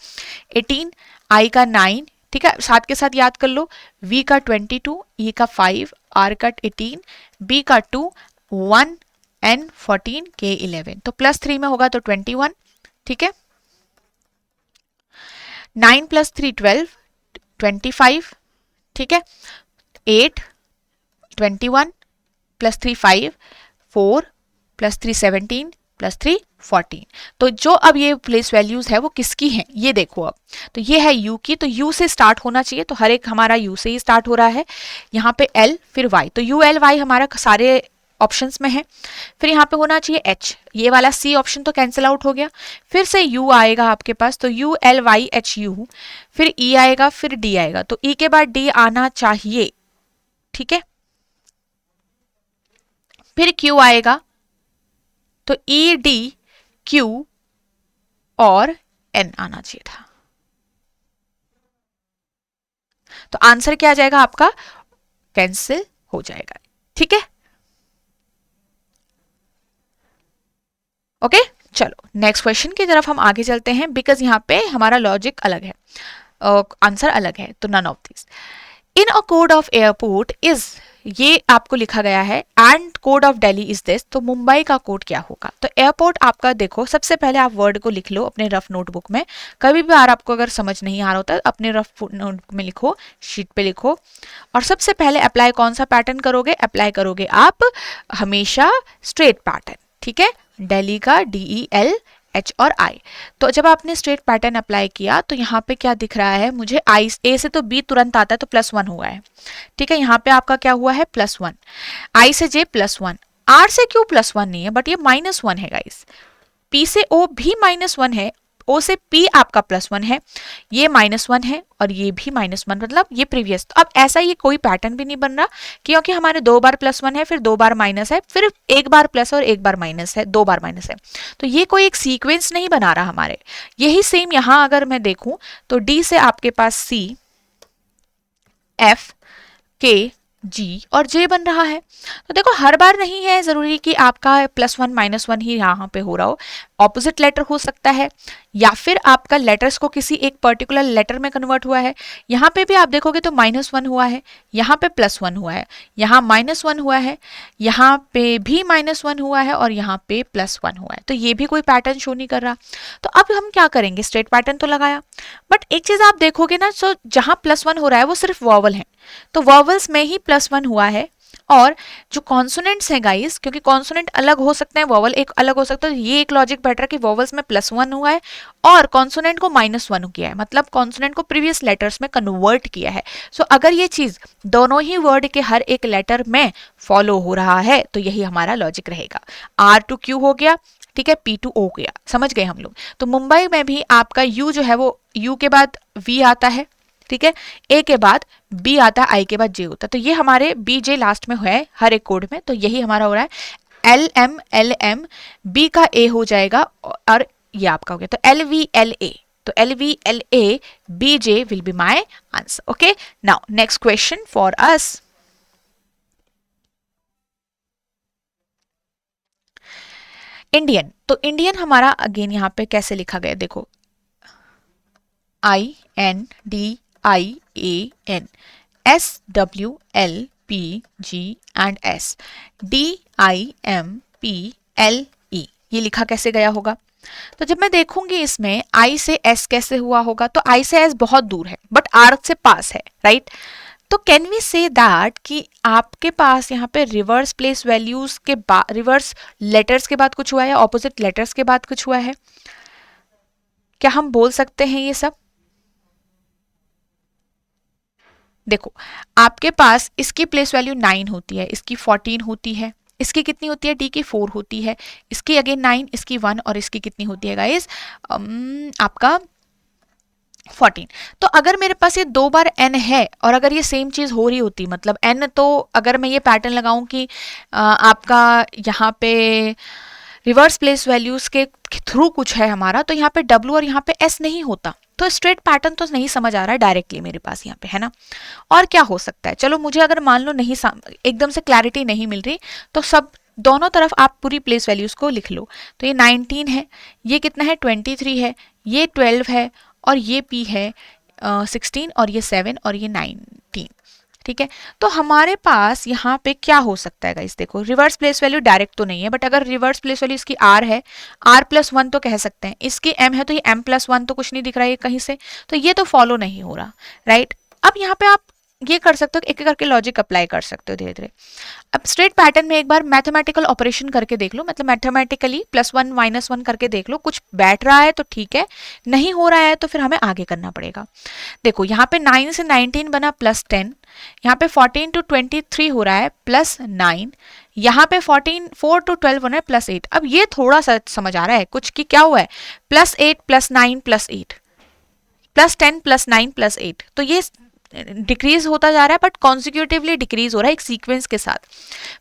S1: 18, आई का 9, ठीक है, साथ के साथ याद कर लो, वी का 22, ई का 5, आर का 18, बी का 2, 1 एन 14, के 11, तो +3 में होगा तो 21, ठीक है। 9 + 3 12, 25, ठीक है। 8 21 + 3 5, 4 + 3 17 + 3 14। तो जो अब ये प्लेस वैल्यूज है वो किसकी हैं ये देखो। अब तो ये है यू की, तो यू से स्टार्ट होना चाहिए, तो हर एक हमारा यू से ही स्टार्ट हो रहा है। यहाँ पे एल, फिर वाई, तो यू एल वाई हमारा सारे ऑप्शंस में है। फिर यहाँ पे होना चाहिए एच, ये वाला सी ऑप्शन तो कैंसिल आउट हो गया। फिर से यू आएगा आपके पास, तो U L Y H U, फिर ई आएगा, फिर डी आएगा, तो ई के बाद डी आना चाहिए, ठीक है। फिर क्यू आएगा, तो ई डी क्यू और एन आना चाहिए था। तो आंसर क्या आ जाएगा आपका, कैंसिल हो जाएगा, ठीक है। ओके, चलो नेक्स्ट क्वेश्चन की तरफ हम आगे चलते हैं, बिकॉज यहाँ पे हमारा लॉजिक अलग है, आंसर अलग है। तो none of this in a code of airport is, ये आपको लिखा गया है, and code of Delhi is this, तो मुंबई का कोड क्या होगा। तो एयरपोर्ट आपका देखो, सबसे पहले आप वर्ड को लिख लो अपने रफ नोटबुक में। कभी भी आपको अगर समझ नहीं आ रहा होता अपने रफ नोटबुक में लिखो, शीट पे लिखो, और सबसे पहले अप्लाई कौन सा पैटर्न करोगे, अप्लाई करोगे आप हमेशा स्ट्रेट पैटर्न, ठीक है। दिल्ली का DEL H और I, तो जब आपने स्ट्रेट पैटर्न अप्लाई किया तो यहाँ पे क्या दिख रहा है मुझे, आई ए से तो बी तुरंत आता है तो +1 हुआ है, ठीक है। यहाँ पे आपका क्या हुआ है +1, आई से जे +1, आर से क्यों +1 नहीं है, बट ये -1 है गाइस। पी से ओ भी -1 है, ओ से पी आपका +1 है, ये -1 है और ये भी -1, मतलब ये प्रीवियस। तो अब ऐसा ये कोई पैटर्न भी नहीं बन रहा, क्योंकि हमारे 2 बार +1 है, फिर 2 बार माइनस है, फिर 1 बार प्लस और 1 बार माइनस है, 2 बार माइनस है, तो ये कोई एक सीक्वेंस नहीं बना रहा हमारे। यही सेम यहाँ अगर मैं देखूं तो डी से आपके पास C, F, K, G और J बन रहा है। तो देखो हर बार नहीं है जरूरी कि आपका +1 -1 ही यहाँ पे हो रहा हो, ऑपोजिट लेटर हो सकता है, या फिर आपका लेटर्स को किसी एक पर्टिकुलर लेटर में कन्वर्ट हुआ है। यहाँ पे भी आप देखोगे तो -1 हुआ है, यहाँ पे +1 हुआ है, यहाँ -1 हुआ है, यहाँ पे भी -1 हुआ है और यहाँ पे +1 हुआ है, तो ये भी कोई पैटर्न शो नहीं कर रहा। तो अब हम क्या करेंगे, स्ट्रेट पैटर्न तो लगाया, बट एक चीज आप देखोगे ना, सो जहाँ +1 हो रहा है वो सिर्फ वॉवल है, तो वॉवल्स में ही +1 हुआ है, और जो कॉन्सोनेंट्स हैं गाइस, क्योंकि कॉन्सोनेंट अलग हो सकते हैं, वोवल एक अलग हो सकता है, ये एक लॉजिक बैठ रहा है कि वोवल्स में +1 हुआ है और कॉन्सोनेंट को -1 किया है, मतलब कॉन्सोनेंट को प्रीवियस लेटर्स में कन्वर्ट किया है। सो अगर ये चीज दोनों ही वर्ड के हर एक लेटर में फॉलो हो रहा है तो यही हमारा लॉजिक रहेगा। R to Q हो गया, ठीक है, P to O हो गया, समझ गए हम लोग। तो मुंबई में भी आपका U जो है वो U के बाद V आता है, ठीक है, ए के बाद बी आता है, आई के बाद जे होता है, तो ये हमारे बी जे लास्ट में है हर एक कोड में, तो यही हमारा हो रहा है LM बी का ए हो जाएगा और ये आपका हो गया, तो LVLA, तो LVLA BJ will be my answer. Okay, now next question for us. Indian, तो इंडियन हमारा अगेन यहाँ पे कैसे लिखा गया, देखो INDIAN SWLPG and S DIMPLE, ये लिखा कैसे गया होगा। तो जब मैं देखूंगी इसमें I से S कैसे हुआ होगा, तो I से S बहुत दूर है बट R से पास है, राइट। तो कैन वी से दैट कि आपके पास यहाँ पे रिवर्स प्लेस वैल्यूज के बाद, रिवर्स लेटर्स के बाद कुछ हुआ है, ऑपोजिट लेटर्स के बाद कुछ हुआ है, क्या हम बोल सकते हैं ये सब। देखो आपके पास इसकी प्लेस वैल्यू 9 होती है, इसकी 14 होती है, इसकी कितनी होती है, डी की 4 होती है, इसकी अगेन 9, इसकी 1 और इसकी कितनी होती है गाइस, आपका 14। तो अगर मेरे पास ये 2 बार n है और अगर ये सेम चीज हो रही होती, मतलब n, तो अगर मैं ये पैटर्न लगाऊं कि आपका यहाँ पे रिवर्स प्लेस वैल्यूज के थ्रू कुछ है हमारा, तो यहाँ पे W और यहाँ पे S नहीं होता, तो स्ट्रेट पैटर्न तो नहीं समझ आ रहा है डायरेक्टली मेरे पास यहाँ पे, है ना। और क्या हो सकता है, चलो मुझे अगर मान लो नहीं एकदम से क्लैरिटी नहीं मिल रही, तो सब दोनों तरफ आप पूरी प्लेस वैल्यूज को लिख लो। तो ये 19 है, ये कितना है 23 है, ये 12 है और ये P है 16 और ये 7 और ये 19, ठीक है। तो हमारे पास यहाँ पे क्या हो सकता है गाइस, देखो रिवर्स प्लेस वैल्यू डायरेक्ट तो नहीं है, बट अगर रिवर्स प्लेस वैल्यू इसकी R है, R+1 तो कह सकते हैं, इसकी M है तो ये M+1 तो कुछ नहीं दिख रहा है कहीं से, तो ये तो फॉलो नहीं हो रहा, राइट। अब यहाँ पे आप ये कर सकते हो, एक एक करके लॉजिक अप्लाई कर सकते हो धीरे धीरे। अब स्ट्रेट पैटर्न में एक बार मैथमेटिकल ऑपरेशन करके देख लो, मतलब मैथमेटिकली +1 -1 करके देख लो, कुछ बैठ रहा है तो ठीक है, नहीं हो रहा है तो फिर हमें आगे करना पड़ेगा। देखो यहाँ पे 9 से 19 बना +10, यहाँ पे 14 to 23 हो रहा है +9, यहाँ पे 4 to 12 होना है +8। अब ये थोड़ा सा समझ आ रहा है कुछ कि क्या हुआ है, +8 +9 +8 +10 +9 +8, तो ये डिक्रीज होता जा रहा है बट कॉन्सिक्यूटिवली डिक्रीज हो रहा है एक सीक्वेंस के साथ।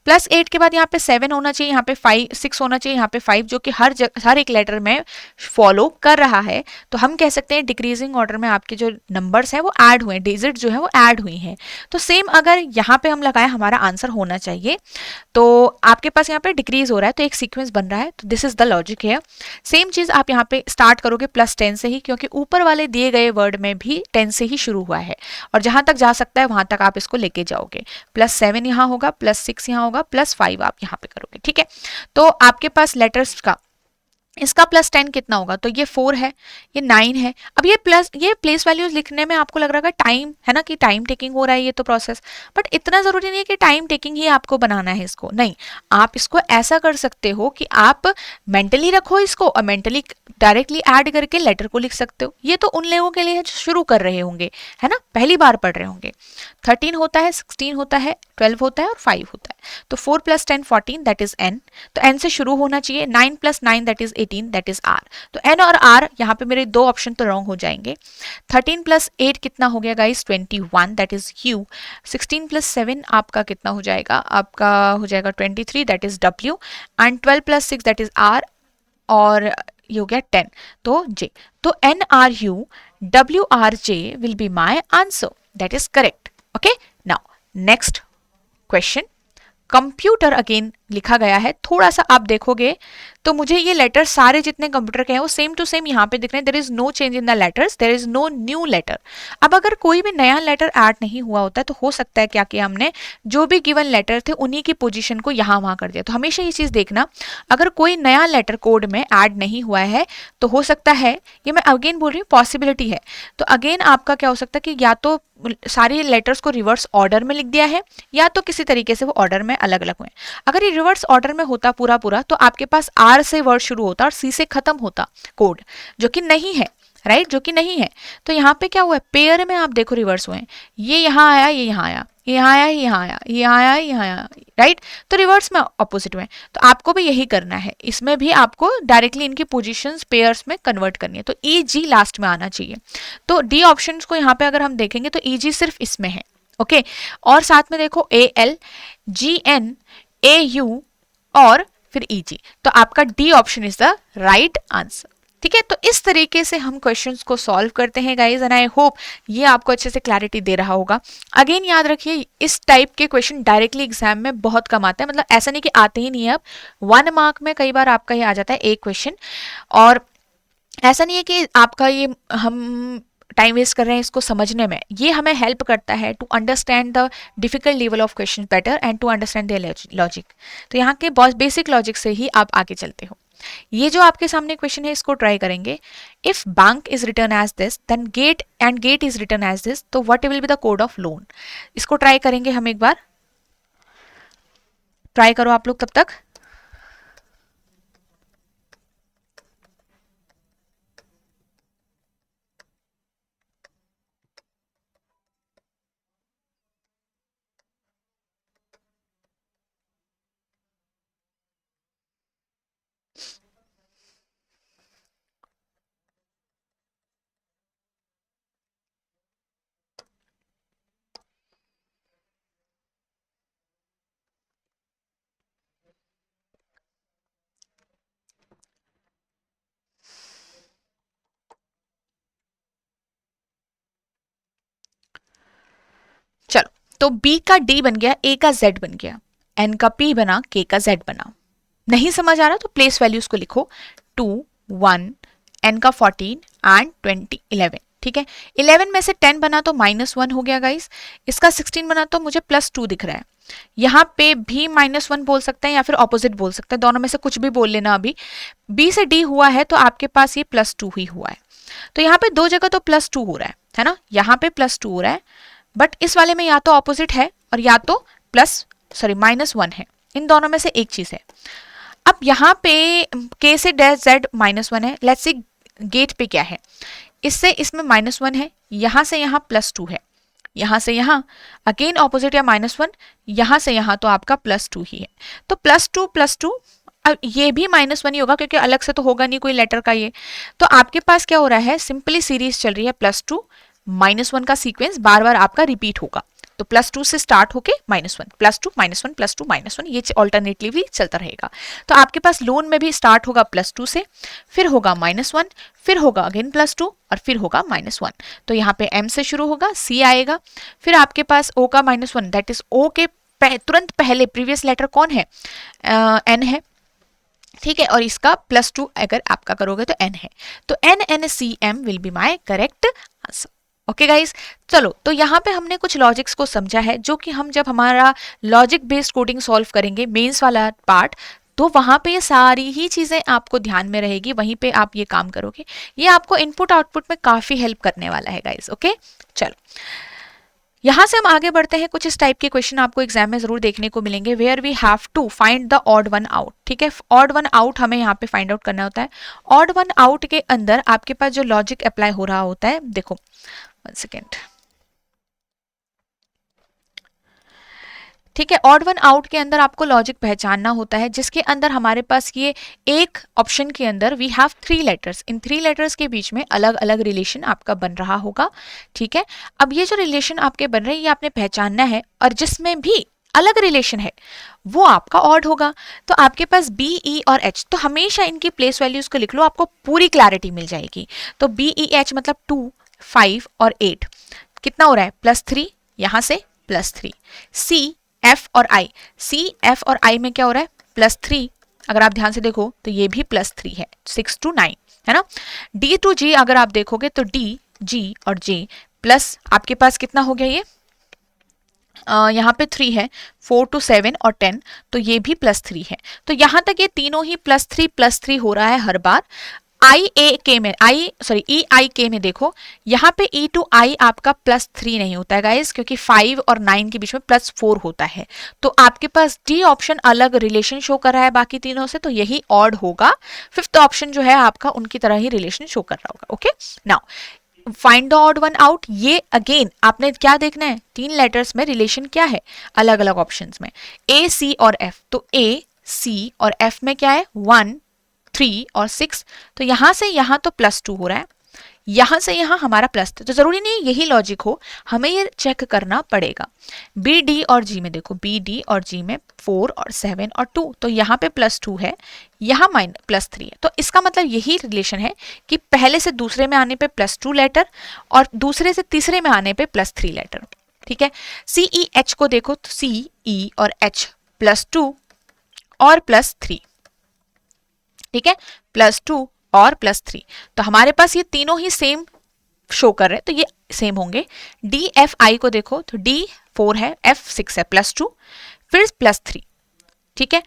S1: +8 के बाद यहाँ पे 7 होना चाहिए, यहाँ पे 6 होना चाहिए, यहाँ पे 5, जो कि हर एक लेटर में फॉलो कर रहा है, तो हम कह सकते हैं डिक्रीजिंग ऑर्डर में आपके जो नंबर्स हैं वो ऐड हुए हैं, डिजिट जो है वो ऐड हुई हैं। तो सेम अगर यहाँ पे हम लगाए, हमारा आंसर होना चाहिए, तो आपके पास यहाँ पे डिक्रीज हो रहा है तो एक सीक्वेंस बन रहा है, तो दिस इज द लॉजिक है। सेम चीज आप यहाँ पे स्टार्ट करोगे +10 से ही, क्योंकि ऊपर वाले दिए गए वर्ड में भी 10 से ही शुरू हुआ है और जहां तक जा सकता है वहां तक आप इसको लेके जाओगे। +7 यहाँ होगा, +6 यहाँ होगा, +5 आप यहाँ पे करोगे, ठीक है। तो आपके पास लेटर्स का इसका +10 कितना होगा, तो ये 4 है, ये 9 है। अब ये प्लेस वैल्यूज लिखने में आपको लग रहा है टाइम है ना, कि टाइम टेकिंग हो रहा है ये तो प्रोसेस, बट इतना जरूरी नहीं है कि टाइम टेकिंग ही आपको बनाना है इसको, नहीं, आप इसको ऐसा कर सकते हो कि आप मेंटली रखो इसको और मेंटली डायरेक्टली ऐड करके लेटर को लिख सकते हो। ये तो उन लोगों के लिए जो शुरू कर रहे होंगे, है ना, पहली बार पढ़ रहे होंगे। 13 होता है, 16 होता है, 12 होता है और 5 होता है, तो 4 + 10 14 दैट इज n, तो n से शुरू होना चाहिए, 9 + 9 that is 18 that is r, तो n और r यहाँ पे मेरे 2 ऑप्शन तो रॉन्ग हो जाएंगे। 13 + 8 कितना हो गया गाइस, 21 दैट इज u, 16 + 7 आपका कितना हो जाएगा, आपका हो जाएगा 23 that is w, and 12 + 6 that is r, और ये हो गया 10, तो j, तो NRU WRJ will be my answer, that is correct. Okay, now next question, computer again लिखा गया है, थोड़ा सा आप देखोगे तो मुझे ये लेटर सारे जितने कंप्यूटर के हैं वो सेम टू सेम यहाँ पे दिख रहे हैं. There is no change in the letters, there is no new letter. अब अगर कोई भी नया लेटर ऐड नहीं हुआ होता है तो हो सकता है क्या किया हमने, जो भी गिवन लेटर थे उन्हीं की पोजीशन को यहाँ वहाँ कर दिया. तो हमेशा ये चीज देखना, अगर कोई नया लेटर कोड में ऐड नहीं हुआ है तो हो सकता है, ये मैं अगेन बोल रही हूँ पॉसिबिलिटी है, तो अगेन आपका क्या हो सकता है कि या तो सारे लेटर्स को रिवर्स ऑर्डर में लिख दिया है या तो किसी तरीके से वो ऑर्डर में अलग अलग हुए. अगर ये रिवर्स ऑर्डर में होता पूरा पूरा तो आपके पास आर से वर्ड शुरू होता और सी से खत्म होता कोड, जो कि नहीं है, राइट, जो कि नहीं है. तो यहाँ पे क्या हुआ है, पेयर में आप देखो रिवर्स हुए हैं, ये यहाँ आया, ये यहाँ आया, ये यहाँ आया, ये यहाँ आया, ये यहाँ आया, यहाँ आया, राइट. तो रिवर्स में ऑपोजिट में, तो आपको भी यही करना है, इसमें भी आपको डायरेक्टली इनकी पोजीशंस पेयर्स में कन्वर्ट करनी है. तो ई जी लास्ट में आना चाहिए. तो डी ऑप्शन को यहाँ पे अगर हम देखेंगे तो ई जी सिर्फ इसमें है, ओके. और साथ में देखो A L, G N, A U और फिर ई जी. तो आपका D option is the right answer. ठीक है, तो इस तरीके से हम क्वेश्चंस को सॉल्व करते हैं गाइज, एंड आई होप ये आपको अच्छे से क्लैरिटी दे रहा होगा. अगेन याद रखिए, इस टाइप के क्वेश्चन डायरेक्टली एग्जाम में बहुत कम आते हैं, मतलब ऐसा नहीं कि आते ही नहीं है. अब 1 मार्क में कई बार आपका ये आ जाता है एक क्वेश्चन, और ऐसा नहीं है कि आपका ये हम टाइम वेस्ट कर रहे हैं इसको समझने में, ये हमें हेल्प करता है to understand the difficult level of question better and to understand the logic. तो यहाँ के बेसिक लॉजिक से ही आप आगे चलते हो. ये जो आपके सामने क्वेश्चन है इसको ट्राई करेंगे. If bank is return as this then gate and gate is return as this, तो what will be the code of loan. इसको ट्राई करेंगे हम एक बार, ट्राई करो आप लोग तब तक. चलो, तो B का D बन गया, A का Z बन गया, N का P बना, K का Z बना. नहीं समझ आ रहा तो प्लेस वैल्यूज को लिखो, 2, 1, N का 14 एंड 20, 11. ठीक है, 11 में से 10 बना तो -1 हो गया गाइस, इसका 16 बना तो मुझे +2 दिख रहा है. यहाँ पे भी -1 बोल सकते हैं या फिर ऑपोजिट बोल सकते हैं, दोनों में से कुछ भी बोल लेना. अभी B से D हुआ है तो आपके पास ये +2 ही हुआ है. तो यहाँ पे दो जगह तो +2 हो रहा है ना, यहाँ पे +2 हो रहा है, बट इस वाले में या तो ऑपोजिट है और या तो -1 है. इन दोनों में से एक चीज है. अब यहाँ पे K से डैश Z -1 है. लेट्स सी गेट पे क्या है, इससे इसमें -1 है, यहाँ से यहाँ +2 है, यहाँ से यहाँ अगेन ऑपोजिट या -1, यहाँ से यहाँ तो आपका +2 ही है. तो +2 अब ये भी -1 ही होगा क्योंकि अलग से तो होगा नहीं कोई लेटर का ये. तो आपके पास क्या हो रहा है, सिंपली सीरीज चल रही है, +2 -1 का सीक्वेंस बार बार आपका रिपीट होगा. तो +2 से स्टार्ट होके -1, +2 -1 +2 -1, ये ऑल्टरनेटिवली चलता रहेगा. तो आपके पास लोन में भी स्टार्ट होगा +2 से, फिर होगा -1, फिर होगा अगेन +2 और फिर होगा -1. तो यहाँ पे M से शुरू होगा, C आएगा, फिर आपके पास O का -1, दैट इज O के तुरंत पहले प्रीवियस लेटर कौन है, N है. ठीक है, और इसका +2 अगर आपका करोगे तो N है. तो NNCM will be my correct answer. Okay guys, चलो, तो यहाँ पे हमने कुछ लॉजिक्स को समझा है, जो कि हम जब हमारा लॉजिक बेस्ड कोडिंग सॉल्व करेंगे मेंस वाला पार्ट, तो वहाँ पे ये सारी ही चीज़ें आपको ध्यान में रहेगी, वहीं पे आप ये काम करोगे. ये आपको इनपुट आउटपुट में काफ़ी हेल्प करने वाला है गाइज. ओके, चलो यहाँ से हम आगे बढ़ते हैं. कुछ इस टाइप के क्वेश्चन आपको एग्जाम में जरूर देखने को मिलेंगे, where we have to find the odd one out. ठीक है, ऑड वन आउट हमें यहाँ पे फाइंड आउट करना होता है. ऑड वन आउट के अंदर आपके पास जो लॉजिक अप्लाई हो रहा होता है, देखो 1 सेकेंड. ठीक है, ऑड वन आउट के अंदर आपको लॉजिक पहचानना होता है, जिसके अंदर हमारे पास ये एक ऑप्शन के अंदर वी हैव 3 लेटर्स. इन 3 लेटर्स के बीच में अलग अलग रिलेशन आपका बन रहा होगा. ठीक है, अब ये जो रिलेशन आपके बन रहे हैं ये आपने पहचानना है, और जिसमें भी अलग रिलेशन है वो आपका ऑड होगा. तो आपके पास B, E और H, तो हमेशा इनकी प्लेस वैल्यूज को लिख लो, आपको पूरी क्लैरिटी मिल जाएगी. तो B, E, H मतलब 2, 5 और 8 कितना हो रहा है, +3, यहाँ से +3. C, F और I, C, F और I में क्या हो रहा है, +3, अगर आप ध्यान से देखो तो ये भी +3 है, 6 to 9 है ना। D to G अगर आप देखोगे तो D, G और J प्लस आपके पास कितना हो गया, ये यहाँ पे 3 है, 4 to 7 और 10, तो ये भी +3 है। तो यहाँ तक ये तीनों ही +3 हो रहा है हर बार। ई आई के में देखो, यहाँ पे E to I आपका +3 नहीं होता है गाइस, क्योंकि 5 और 9 के बीच में +4 होता है। तो आपके पास डी ऑप्शन अलग रिलेशन शो कर रहा है बाकी तीनों से, तो यही ऑड होगा। फिफ्थ ऑप्शन जो है आपका उनकी तरह ही रिलेशन शो कर रहा होगा। Okay, now find the odd one out. ये अगेन आपने क्या देखना है, 3 लेटर्स में रिलेशन क्या है अलग अलग ऑप्शंस में, A, C और F। तो A, C और F में क्या है, 1, 3 और 6, तो यहां से यहां तो +2 हो रहा है, यहां से यहां हमारा +3, तो जरूरी नहीं यही लॉजिक हो, हमें ये चेक करना पड़ेगा। बी डी और जी में देखो, बी डी और जी में 4 और 7 और 2, तो यहाँ पे +2 है, यहाँ +3 है। तो इसका मतलब यही रिलेशन है कि पहले से दूसरे में आने पे +2 लेटर और दूसरे से तीसरे में आने पे +3 लेटर। ठीक है, सी ई एच को देखो तो सी ई और एच +2 और +3, ठीक है, +2 और +3, तो हमारे पास ये तीनों ही सेम शो कर रहे हैं, तो ये सेम होंगे। डी एफ आई को देखो तो डी 4 है, एफ 6 है, +2 फिर +3, ठीक है।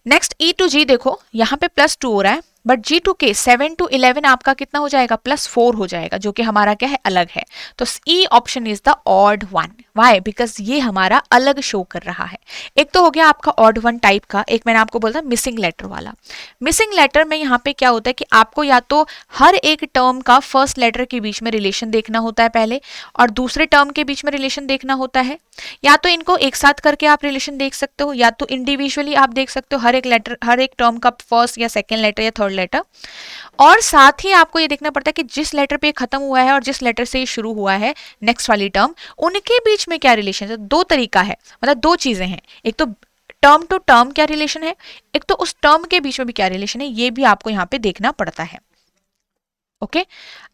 S1: नेक्स्ट ई टू जी देखो, यहाँ पे +2 हो रहा है, बट जी टू के 7 to 11 आपका कितना हो जाएगा, +4 हो जाएगा, जो कि हमारा क्या है, अलग है। तो E option is the odd one. Why? Because ये हमारा अलग शो कर रहा है। एक तो हो गया आपका ऑड वन टाइप का, एक मैंने आपको बोला मिसिंग लेटर वाला। मिसिंग लेटर में यहाँ पे क्या होता है कि आपको या तो हर एक टर्म का फर्स्ट लेटर के बीच में रिलेशन देखना होता है पहले, और दूसरे टर्म के बीच में रिलेशन देखना होता है, या तो इनको एक साथ करके आप रिलेशन देख सकते हो, या तो इंडिविजुअली आप देख सकते हो हर एक लेटर, हर एक टर्म का फर्स्ट या सेकेंड लेटर या थर्ड लेटर। और साथ ही आपको ये देखना पड़ता है कि जिस लेटर पे खत्म हुआ है और जिस लेटर से शुरू हुआ है नेक्स्ट वाली टर्म, उनके बीच में क्या रिलेशन है। दो तरीका है, मतलब दो चीजें हैं, एक तो टर्म टू टर्म क्या रिलेशन है, एक तो उस टर्म के बीच में भी क्या रिलेशन है, ये भी आपको यहाँ पे देखना पड़ता है। ओके,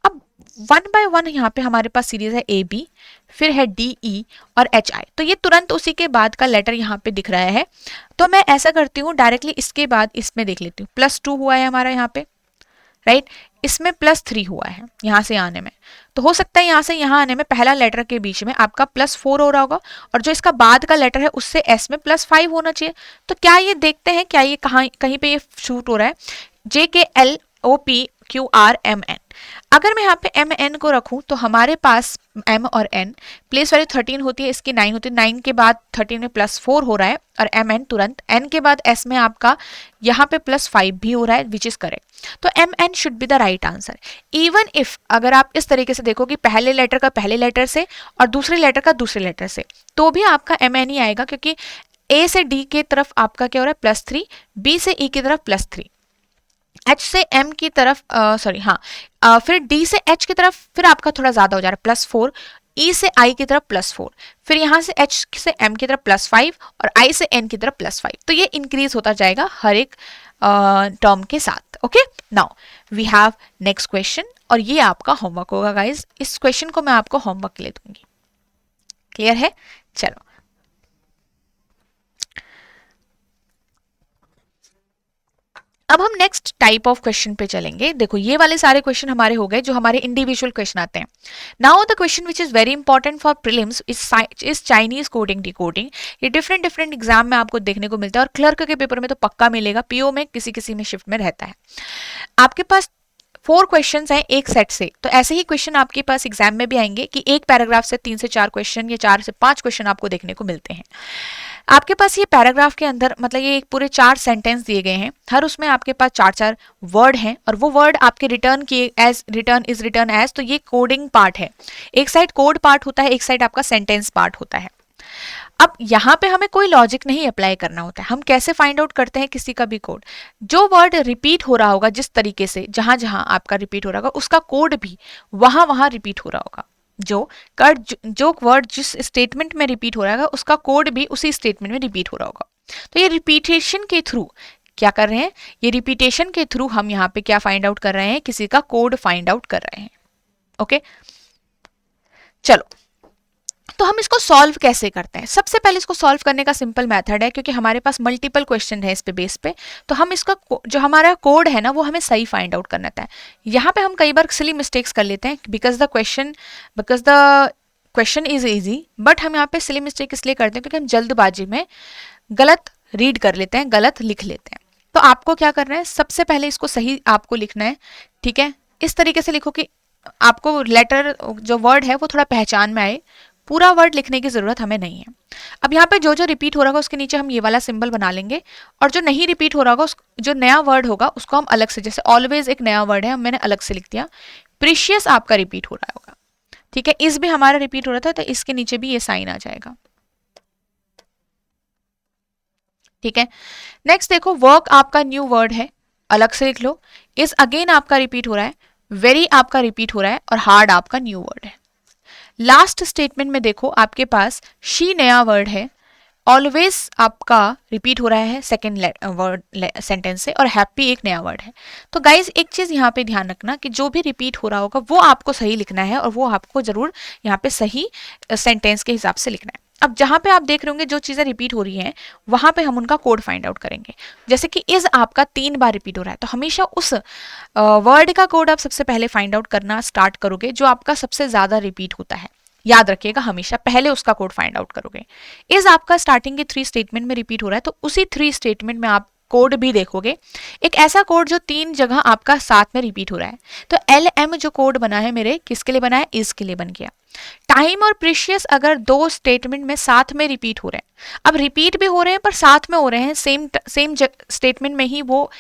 S1: अब 1 by 1 यहाँ पे हमारे पास सीरीज है ए बी, फिर है डी ई और एच आई, तो ये तुरंत उसी के बाद का लेटर यहाँ पे दिख रहा है। तो मैं ऐसा करती हूँ डायरेक्टली इसके बाद इसमें देख लेती हूँ। +2 हुआ है हमारा यहाँ पे, राइट, इसमें +3 हुआ है यहाँ से आने में, तो हो सकता है यहाँ से यहाँ आने में पहला लेटर के बीच में आपका +4 हो रहा होगा, और जो इसका बाद का लेटर है उससे एस में +5 होना चाहिए। तो क्या ये देखते हैं, क्या ये कहीं पे ये शूट हो रहा है, JKLOPQRMN। अगर मैं यहाँ पे MN को रखूं तो हमारे पास M और N प्लेस वैल्यू 13 होती है, इसकी 9 होती है, 9 के बाद 13 में +4 हो रहा है, और MN तुरंत N के बाद S में आपका यहाँ पे +5 भी हो रहा है, विच इज करेक्ट। तो MN should be the right answer. Even if अगर आप इस तरीके से देखो कि पहले लेटर का पहले लेटर से और दूसरे लेटर का दूसरे लेटर से, तो भी आपका MN ही आएगा, क्योंकि A से D की तरफ आपका क्या हो रहा है +3, B से E की तरफ +3, H से M की तरफ फिर D से H की तरफ फिर आपका थोड़ा ज्यादा हो जा रहा है +4, E से I की तरफ +4, फिर यहाँ से H से M की तरफ +5 और I से N की तरफ +5, तो ये इंक्रीज होता जाएगा हर एक टर्म के साथ। Okay, now we have next question, और ये आपका होमवर्क होगा गाइज। इस क्वेश्चन को मैं आपको होमवर्क के लिए दूंगी, क्लियर है? चलो, अब हम नेक्स्ट टाइप ऑफ क्वेश्चन पे चलेंगे। देखो ये वाले सारे क्वेश्चन हमारे हो गए जो हमारे इंडिविजुअल क्वेश्चन आते हैं। Now the question which is very important for prelims is Chinese coding decoding. ये डिफरेंट डिफरेंट एग्जाम में आपको देखने को मिलता है, और क्लर्क के पेपर में तो पक्का मिलेगा, पीओ में किसी किसी में शिफ्ट में रहता है। आपके पास 4 क्वेश्चंस हैं एक सेट से, तो ऐसे ही क्वेश्चन आपके पास एग्जाम में भी आएंगे कि एक पैराग्राफ से 3 से 4 क्वेश्चन या 4 से 5 क्वेश्चन आपको देखने को मिलते हैं। आपके पास ये पैराग्राफ के अंदर मतलब ये पूरे 4 सेंटेंस दिए गए हैं, हर उसमें आपके पास 4-4 वर्ड हैं, और वो वर्ड आपके रिटर्न किए as return is return as, तो ये कोडिंग पार्ट है। एक साइड कोड पार्ट होता है, एक साइड आपका सेंटेंस पार्ट होता है। अब यहाँ पे हमें कोई लॉजिक नहीं अप्लाई करना होता है। हम कैसे फाइंड आउट करते हैं किसी का भी कोड? जो वर्ड रिपीट हो रहा होगा, जिस तरीके से जहां जहां आपका रिपीट हो रहा होगा, उसका कोड भी वहां वहां रिपीट हो रहा होगा। जो वर्ड जिस स्टेटमेंट में रिपीट हो रहा है उसका कोड भी उसी स्टेटमेंट में रिपीट हो रहा होगा। तो ये रिपीटेशन के थ्रू क्या कर रहे हैं, ये रिपीटेशन के थ्रू हम यहाँ पे क्या फाइंड आउट कर रहे हैं, किसी का कोड फाइंड आउट कर रहे हैं। ओके, चलो, तो हम इसको सॉल्व कैसे करते हैं? सबसे पहले इसको सॉल्व करने का सिंपल मेथड है, क्योंकि हमारे पास मल्टीपल क्वेश्चन है इस पे बेस पे, तो हम इसका जो हमारा कोड है ना वो हमें सही फाइंड आउट करना था। यहाँ पे हम कई बार सिली मिस्टेक्स कर लेते हैं because the question is easy, but हम यहाँ पे सिली मिस्टेक इसलिए करते हैं क्योंकि हम जल्दबाजी में गलत रीड कर लेते हैं, गलत लिख लेते हैं। तो आपको क्या करना है, सबसे पहले इसको सही आपको लिखना है, ठीक है। इस तरीके से लिखो कि आपको लेटर जो वर्ड है वो थोड़ा पहचान में आए, पूरा वर्ड लिखने की जरूरत हमें नहीं है। अब यहाँ पे जो जो रिपीट हो रहा होगा उसके नीचे हम ये वाला सिंबल बना लेंगे, और जो नहीं रिपीट हो रहा होगा जो नया वर्ड होगा उसको हम अलग से, जैसे ऑलवेज एक नया वर्ड है मैंने अलग से लिख दिया, प्रीशियस आपका रिपीट हो रहा होगा, ठीक है। इस भी हमारा रिपीट हो रहा था तो इसके नीचे भी ये साइन आ जाएगा, ठीक है। नेक्स्ट देखो, वर्क आपका न्यू वर्ड है, अलग से लिख लो। इस अगेन आपका रिपीट हो रहा है, वेरी आपका रिपीट हो रहा है, और हार्ड आपका न्यू वर्ड है। लास्ट स्टेटमेंट में देखो आपके पास शी नया वर्ड है, ऑलवेज आपका रिपीट हो रहा है सेकेंड वर्ड सेंटेंस से, और हैप्पी एक नया वर्ड है। तो गाइज एक चीज यहाँ पे ध्यान रखना कि जो भी रिपीट हो रहा होगा वो आपको सही लिखना है, और वो आपको जरूर यहाँ पे सही सेंटेंस के हिसाब से लिखना है। अब जहां पे आप देख रहे होंगे जो चीजें रिपीट हो रही हैं वहां पे हम उनका कोड फाइंड आउट करेंगे। जैसे कि इज आपका 3 बार रिपीट हो रहा है, तो हमेशा उस वर्ड का कोड आप सबसे पहले फाइंड आउट करना स्टार्ट करोगे जो आपका सबसे ज्यादा रिपीट होता है। याद रखिएगा, हमेशा पहले उसका कोड फाइंड आउट करोगे। इज आपका स्टार्टिंग के 3 स्टेटमेंट में रिपीट हो रहा है, तो उसी 3 स्टेटमेंट में आप कोड भी देखोगे, एक ऐसा कोड जो 3 जगह आपका साथ में रिपीट हो रहा है। तो LM जो कोड बना है मेरे, किसके लिए बना है, इज के लिए बन गया। टाइम और प्रीशियस अगर 2 स्टेटमेंट में साथ में रिपीट हो रहे हैं, अब रिपीट भी हो रहे हैं पर साथ में हो रहे हैं, सेम स्टेटमेंट में ही वो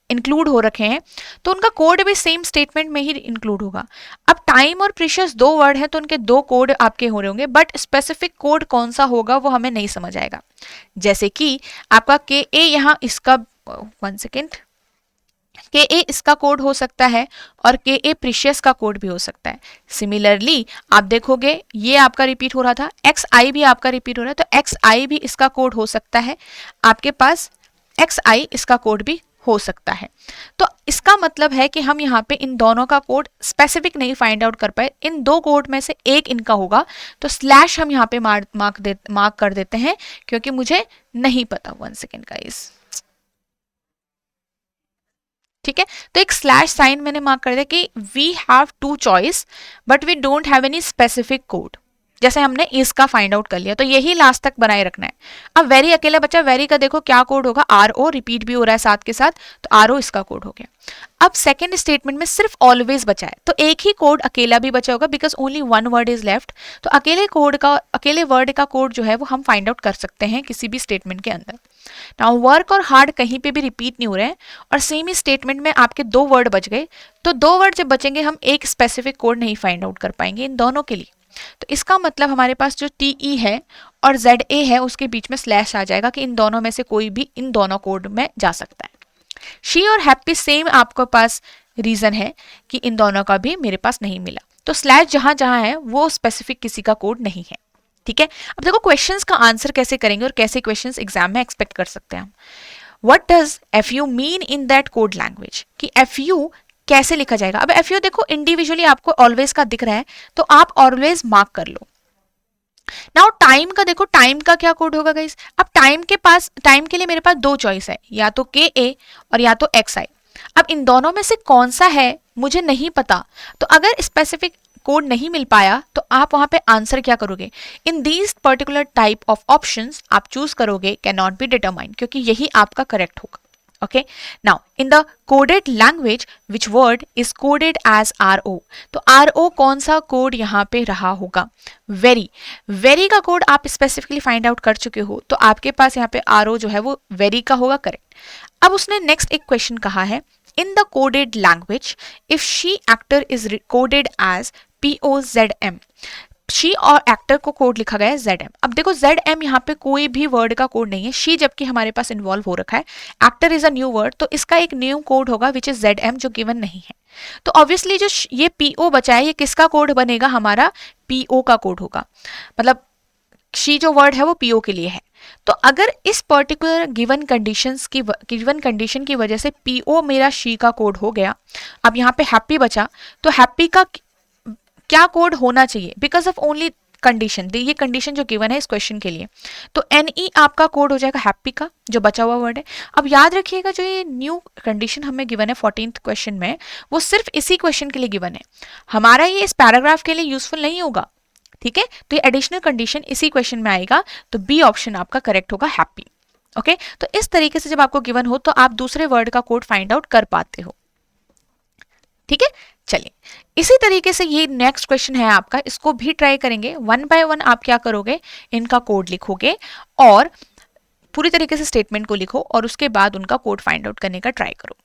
S1: इंक्लूड हो रखे हैं, तो उनका कोड भी सेम स्टेटमेंट में ही इंक्लूड होगा। अब टाइम और प्रीशियस 2 वर्ड है तो उनके 2 कोड आपके हो रहे होंगे, बट स्पेसिफिक कोड कौन सा होगा वो हमें नहीं समझ आएगा। जैसे कि आपका KA यहाँ इसका 1 सेकेंड, KA इसका कोड हो सकता है और KA प्रीशियस का कोड भी हो सकता है। सिमिलरली आप देखोगे ये आपका रिपीट हो रहा था, XI भी आपका रिपीट हो रहा है, तो XI भी इसका कोड हो सकता है, आपके पास XI इसका कोड भी हो सकता है। तो इसका मतलब है कि हम यहाँ पे इन दोनों का कोड स्पेसिफिक नहीं फाइंड आउट कर पाए, इन 2 कोड में से एक इनका होगा, तो स्लैश हम यहाँ पे मार्क कर देते हैं क्योंकि मुझे नहीं पता। 1 सेकेंड गाइस, ठीक है। तो एक स्लैश साइन मैंने मार्क कर दिया कि we have 2 choice but we don't have any specific code. जैसे हमने इसका फाइंड आउट कर लिया, तो यही लास्ट तक बनाए रखना है। अब वेरी अकेला बच्चा, वेरी का देखो क्या कोड होगा, RO रिपीट भी हो रहा है साथ के साथ, तो RO इसका कोड हो गया। अब सेकेंड स्टेटमेंट में सिर्फ ऑलवेज बचा है, तो एक ही कोड अकेला भी बचा होगा because only 1 word is left. तो अकेले वर्ड का कोड जो है वो हम फाइंड आउट कर सकते हैं किसी भी स्टेटमेंट के अंदर। नाउ वर्क और हार्ड कहीं पे भी रिपीट नहीं हो रहे हैं, और सेम ही स्टेटमेंट में आपके 2 वर्ड बच गए, तो 2 वर्ड जब बचेंगे हम एक स्पेसिफिक कोड नहीं फाइंड आउट कर पाएंगे इन दोनों के लिए। तो इसका मतलब हमारे पास जो TE है और ZA है उसके बीच में स्लैश आ जाएगा कि इन दोनों में से कोई भी इन दोनों कोड में जा सकता है। शी और हैप्पी सेम आपके पास रीजन है कि इन दोनों का भी मेरे पास नहीं मिला, तो स्लैश जहां जहां है वो स्पेसिफिक किसी का कोड नहीं है, ठीक है। अब देखो क्वेश्चंस का आंसर कैसे करेंगे और कैसे क्वेश्चंस एग्जाम में एक्सपेक्ट कर सकते हैं हम। What does FU mean in that code language, कि FU कैसे लिखा जाएगा। अब FU देखो इंडिविजुअली आपको ऑलवेज का दिख रहा है, तो आप ऑलवेज मार्क कर लो। नाउ टाइम का देखो, टाइम का क्या कोड होगा गाइस। अब टाइम के लिए मेरे पास 2 चॉइस है, या तो KA और या तो XI। अब इन दोनों में से कौन सा है मुझे नहीं पता, तो अगर स्पेसिफिक कोड नहीं मिल पाया तो आप वहां पे आंसर क्या करोगे, in these particular type of options आप चूज करोगे कैन नॉट बी डिटरमाइंड, क्योंकि यही आपका करेक्ट होगा। Okay, now in the coded language which word is coded as RO, तो RO कौन सा कोड यहाँ पे रहा होगा, वेरी का कोड आप स्पेसिफिकली फाइंड आउट कर चुके हो, तो आपके पास यहाँ पे RO जो है वो वेरी का होगा, करेक्ट। अब उसने नेक्स्ट एक क्वेश्चन कहा है, in the coded language if she actor is coded as POZM, she और एक्टर को कोड लिखा गया है ZM। अब देखो ZM यहाँ पे कोई भी वर्ड का कोड नहीं है, शी जबकि हमारे पास इन्वॉल्व हो रखा है, actor is a new word, तो इसका एक न्यू कोड होगा विच इज ZM जो गिवन नहीं है। तो ऑब्वियसली जो ये PO बचा है ये किसका कोड बनेगा, हमारा PO का कोड होगा, मतलब शी जो वर्ड है वो PO के लिए है। तो अगर इस पर्टिकुलर गिवन कंडीशन की वजह से PO मेरा शी का कोड हो गया, अब यहाँ पे हैप्पी बचा, तो हैप्पी का क्या कोड होना चाहिए, बिकॉज ऑफ ओनली कंडीशन, ये कंडीशन जो गिवन है इस क्वेश्चन के लिए, तो NE आपका कोड हो जाएगा हैप्पी का, जो बचा हुआ वर्ड है। अब याद रखिएगा जो ये न्यू कंडीशन हमें गिवन है 14th क्वेश्चन में, वो सिर्फ इसी क्वेश्चन के लिए गिवन है, हमारा ये इस पैराग्राफ के लिए यूजफुल नहीं होगा, ठीक है। तो ये एडिशनल कंडीशन इसी क्वेश्चन में आएगा, तो बी ऑप्शन आपका करेक्ट होगा, हैप्पी। ओके, तो इस तरीके से जब आपको गिवन हो तो आप दूसरे वर्ड का कोड फाइंड आउट कर पाते हो, ठीक है। चलिए, इसी तरीके से ये नेक्स्ट क्वेश्चन है आपका, इसको भी ट्राई करेंगे। वन बाय वन आप क्या करोगे, इनका कोड लिखोगे और पूरी तरीके से स्टेटमेंट को लिखो और उसके बाद उनका कोड फाइंड आउट करने का ट्राई करो।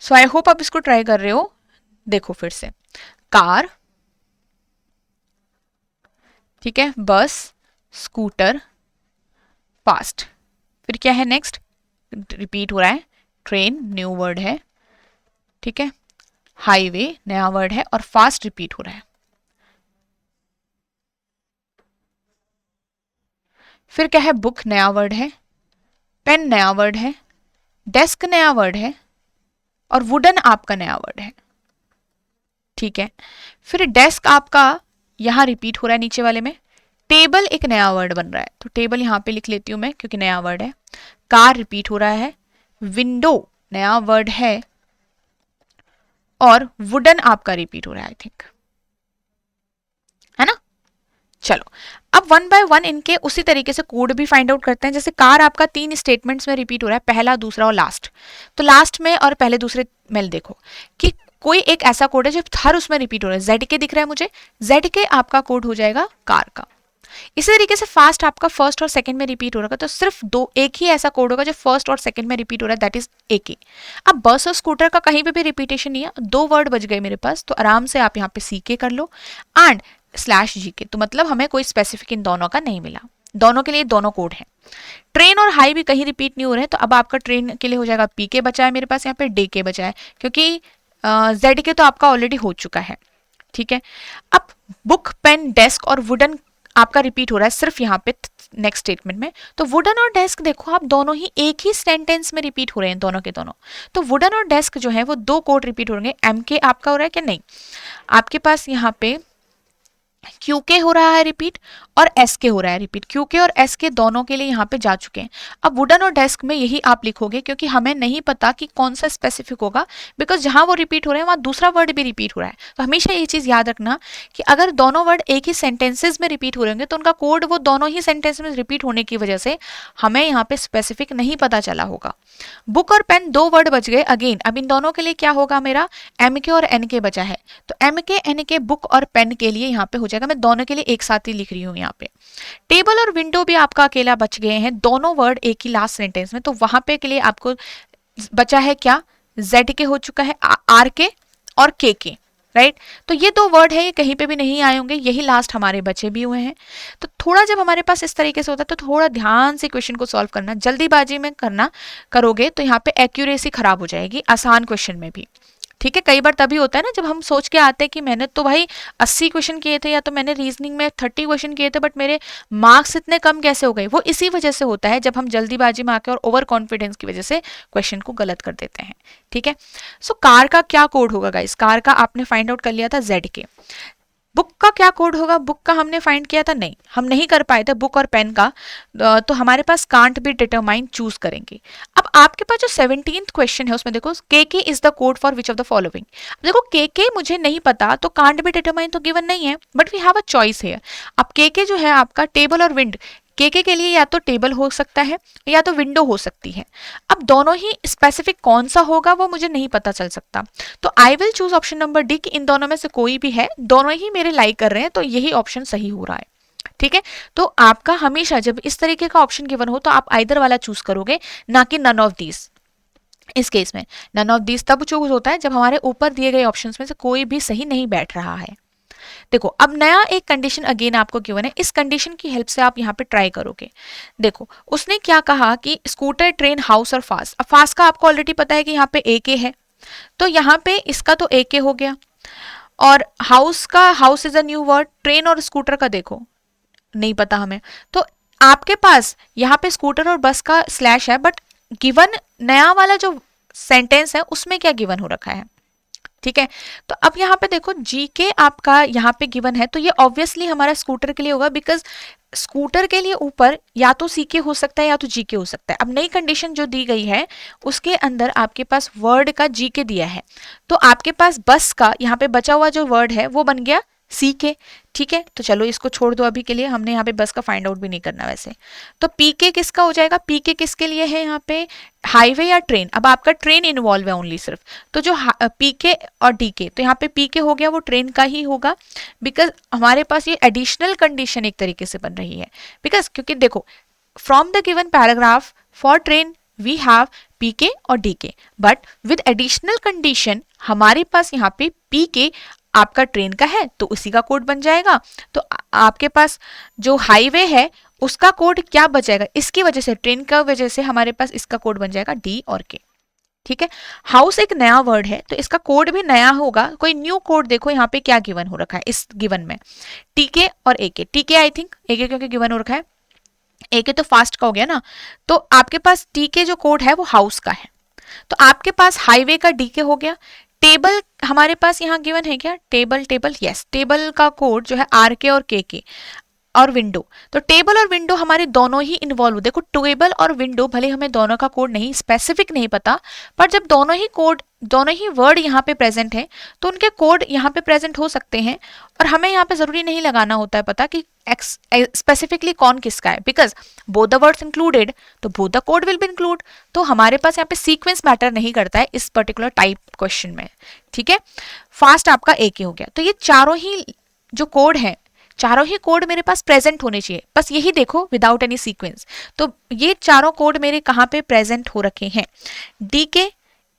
S1: सो आई होप आप इसको ट्राई कर रहे हो। देखो फिर से, कार, ठीक है, बस, स्कूटर, फास्ट, फिर क्या है नेक्स्ट, रिपीट हो रहा है, ट्रेन न्यू वर्ड है, ठीक है, हाईवे नया वर्ड है और फास्ट रिपीट हो रहा है। फिर क्या है, बुक नया वर्ड है, पेन नया वर्ड है, डेस्क नया वर्ड है और वुडन आपका नया वर्ड है, ठीक है। फिर डेस्क आपका यहां रिपीट हो रहा है नीचे वाले में, टेबल एक नया वर्ड बन रहा है, तो टेबल यहां पे लिख लेती हूं मैं क्योंकि नया वर्ड है, कार रिपीट हो रहा है, विंडो नया वर्ड है और वुडन आपका रिपीट हो रहा है, आई थिंक, है ना। चलो, अब वन बाय वन इनके उसी तरीके से कोड भी फाइंड आउट करते हैं। जैसे कार आपका 3 स्टेटमेंट्स में रिपीट हो रहा है, पहला, दूसरा और लास्ट, तो लास्ट में और पहले दूसरे में देखो कि कोई एक ऐसा कोड है जो हर उसमें रिपीट हो रहा है। ZK दिख रहा है मुझे, ZK आपका कोड हो जाएगा कार का। इसी तरीके से फास्ट आपका फर्स्ट और सेकंड में रिपीट हो रहा है, तो सिर्फ एक ही ऐसा कोड होगा जो फर्स्ट और सेकंड में रिपीट हो रहा है, दैट इज AK। अब बस और स्कूटर का कहीं पे भी रिपीटेशन नहीं है, 2 वर्ड बच गए मेरे पास, तो आराम से आप यहाँ पे CK कर लो एंड /GK, तो मतलब हमें कोई स्पेसिफिक इन दोनों का नहीं मिला, दोनों के लिए दोनों कोड हैं। ट्रेन और हाई भी कहीं रिपीट नहीं हो रहे हैं, तो अब आपका ट्रेन के लिए हो जाएगा PK बचा है मेरे पास, यहाँ पे DK बचा है क्योंकि ZK तो आपका ऑलरेडी हो चुका है, ठीक है। अब बुक, पेन, डेस्क और वुडन आपका रिपीट हो रहा है सिर्फ यहाँ पे नेक्स्ट स्टेटमेंट में, तो वुडन और डेस्क देखो आप दोनों ही एक ही सेंटेंस में रिपीट हो रहे हैं, दोनों के दोनों। तो वुडन और डेस्क जो है वो 2 कोड रिपीट हो रहे हैं। MK आपका हो रहा है क्या, नहीं, आपके पास यहाँ पे QK हो रहा है रिपीट और SK हो रहा है रिपीट, QK और SK दोनों के लिए यहाँ पे जा चुके हैं। अब वुडन और डेस्क में यही आप लिखोगे क्योंकि हमें नहीं पता कि कौन सा स्पेसिफिक होगा, बिकॉज जहां वो रिपीट हो रहे हैं वहां दूसरा वर्ड भी रिपीट हो रहा है। तो हमेशा ये चीज याद रखना कि अगर दोनों वर्ड एक ही सेंटेंसेज में रिपीट हो रहे होंगे तो उनका कोड वो दोनों ही सेंटेंस में रिपीट होने की वजह से हमें यहाँ पे स्पेसिफिक नहीं पता चला होगा। बुक और पेन 2 वर्ड बच गए अगेन, अब इन दोनों के लिए क्या होगा, मेरा MK और NK बचा है, तो MK NK बुक और पेन के लिए यहाँ पे हो जाएगा, मैं दोनों के लिए एक साथ ही लिख रही हूँ यहाँ पे। टेबल और विंडो भी आपका अकेला बच गए हैं, दोनों वर्ड एक ही लास्ट सेंटेंस में, तो वहां पे के लिए आपको बचा है क्या, ZK हो चुका है, RK और KK, राइट। तो ये 2 वर्ड है, ये कहीं पे भी नहीं आए होंगे, यही लास्ट हमारे बचे भी हुए हैं। तो थोड़ा जब हमारे पास इस तरीके से होता है तो थोड़ा ध्यान से क्वेश्चन को सॉल्व करना, जल्दीबाजी में करोगे तो यहाँ पे एक्यूरेसी खराब हो जाएगी आसान क्वेश्चन में भी, ठीक है। कई बार तभी होता है ना जब हम सोच के आते हैं कि मैंने तो भाई 80 क्वेश्चन किए थे या तो मैंने रीजनिंग में 30 क्वेश्चन किए थे, बट मेरे मार्क्स इतने कम कैसे हो गए, वो इसी वजह से होता है जब हम जल्दीबाजी में आके और ओवर कॉन्फिडेंस की वजह से क्वेश्चन को गलत कर देते हैं, ठीक है। सो कार का क्या कोड होगा गाइस, कार का आपने फाइंड आउट कर लिया था ZK। बुक का क्या कोड होगा, बुक का हमने फाइंड किया था, नहीं हम नहीं कर पाए थे बुक और पेन का, तो हमारे पास कांट बी डिटरमाइन चूज करेंगे। अब आपके पास जो 17th क्वेश्चन है उसमें देखो KK is the code for which of the following, देखो KK मुझे नहीं पता तो कांट बी डिटरमाइन तो गिवन नहीं है, but we have a choice है। अब KK जो है आपका टेबल और विंड, KK के लिए या तो टेबल हो सकता है या तो विंडो हो सकती है। अब दोनों ही स्पेसिफिक कौन सा होगा वो मुझे नहीं पता चल सकता, तो I will choose option number D कि इन दोनों में से कोई भी है, दोनों ही मेरे लाइक कर रहे हैं, तो यही ऑप्शन सही हो रहा है, ठीक है। तो आपका हमेशा जब इस तरीके का ऑप्शन गिवन हो तो आप आइदर वाला चूज करोगे, ना कि नन ऑफ दीज। इस केस में नन ऑफ दीज तब चूज होता है जब हमारे ऊपर दिए गए ऑप्शंस में से कोई भी सही नहीं बैठ रहा है, देखो अब नया एक कंडीशन अगेन आपको गिवन है, इस कंडीशन की हेल्प से आप यहाँ पे ट्राई करोगे। देखो उसने क्या कहा कि स्कूटर, ट्रेन, हाउस और फास्ट। अब फास्ट का आपको ऑलरेडी पता है कि यहाँ पे AK है, तो यहाँ पे इसका तो AK हो गया। और हाउस का, house is a new word. Train और स्कूटर का देखो नहीं पता हमें, तो आपके पास यहाँ पे स्कूटर और बस का स्लैश है, बट गिवन नया वाला जो सेंटेंस है उसमें क्या गिवन हो रखा है, ठीक है। तो अब यहाँ पे देखो GK आपका यहाँ पे गिवन है, तो ये ऑब्वियसली हमारा स्कूटर के लिए होगा, बिकॉज स्कूटर के लिए ऊपर या तो CK हो सकता है या तो GK हो सकता है। अब नई कंडीशन जो दी गई है उसके अंदर आपके पास वर्ड का GK दिया है, तो आपके पास बस का यहाँ पे बचा हुआ जो वर्ड है वो बन गया CK, ठीक है। तो चलो इसको छोड़ दो अभी के लिए, हमने यहाँ पे बस का फाइंड आउट भी नहीं करना वैसे। तो PK किसका हो जाएगा, PK किसके लिए है यहाँ पे, हाईवे या ट्रेन। अब आपका ट्रेन इन्वॉल्व है ओनली सिर्फ, तो जो PK और DK, तो यहाँ पे PK हो गया वो ट्रेन का ही होगा, बिकॉज हमारे पास ये एडिशनल कंडीशन एक तरीके से बन रही है। बिकॉज क्योंकि देखो from the given paragraph for train we have PK और DK, but with additional condition हमारे पास यहाँ पे PK आपका ट्रेन का है तो उसी का कोड बन जाएगा। तो आपके पास जो हाईवे है उसका कोड क्या बचेगा, इसकी वजह से, ट्रेन का वजह से हमारे पास इसका कोड बन जाएगा D और K, ठीक है। हाउस एक नया वर्ड है तो इसका कोड भी नया होगा, कोई न्यू कोड देखो यहाँ पे क्या गिवन हो रखा है इस गिवन में, TK और AK। TK I think AK क्योंकि गिवन हो रखा है, AK तो फास्ट का हो गया ना, तो आपके पास TK जो कोड है वो हाउस का है, तो आपके पास हाईवे का DK हो गया। टेबल हमारे पास यहाँ गिवन है क्या, टेबल, टेबल यस, टेबल का कोड जो है RK और KK। और विंडो, तो टेबल और विंडो हमारे दोनों ही इन्वॉल्व, देखो टेबल और विंडो भले हमें दोनों का कोड नहीं स्पेसिफिक नहीं पता, पर जब दोनों ही कोड, दोनों ही वर्ड यहाँ पे प्रेजेंट है तो उनके कोड यहाँ पे प्रेजेंट हो सकते हैं, और हमें यहाँ पे जरूरी नहीं लगाना होता है पता कि स्पेसिफिकली कौन किसका है, because both the words included तो both the code will be include. तो हमारे पास यहाँ पे सीक्वेंस मैटर नहीं करता है इस पर्टिकुलर टाइप क्वेश्चन में, ठीक है। फास्ट आपका AK हो गया, तो ये चारों ही जो कोड है, चारों ही कोड मेरे पास प्रेजेंट होने चाहिए, बस यही देखो विदाउट एनी सीक्वेंस। तो ये चारों कोड मेरे कहाँ पे प्रेजेंट हो रखे हैं, DK,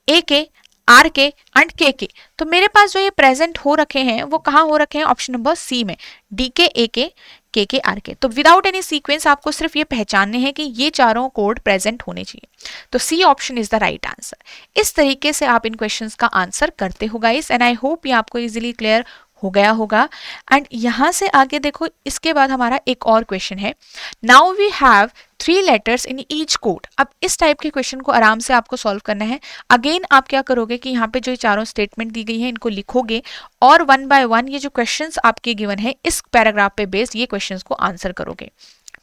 S1: AK, RK and KK। तो मेरे पास जो ये प्रेजेंट हो रखे हैं वो कहाँ हो रखे हैं, ऑप्शन नंबर C में, DK, AK, KK, RK। तो विदाउट एनी सीक्वेंस आपको सिर्फ ये पहचानने हैं कि ये चारों कोड प्रेजेंट होने चाहिए, तो C option is the right answer. इस तरीके से आप इन क्वेश्चंस का आंसर करते हो गाइस, एंड आई होप ये आपको इजीली क्लियर हो गया होगा। एंड यहां से आगे देखो, इसके बाद हमारा एक और क्वेश्चन है, now we have 3 letters in each code. अब इस टाइप के क्वेश्चन को आराम से आपको सॉल्व करना है। अगेन आप क्या करोगे कि यहाँ पे जो चारों स्टेटमेंट दी गई है इनको लिखोगे, और वन बाय वन ये जो क्वेश्चंस आपके गिवन है इस पैराग्राफ पे बेस्ड ये क्वेश्चंस को आंसर करोगे,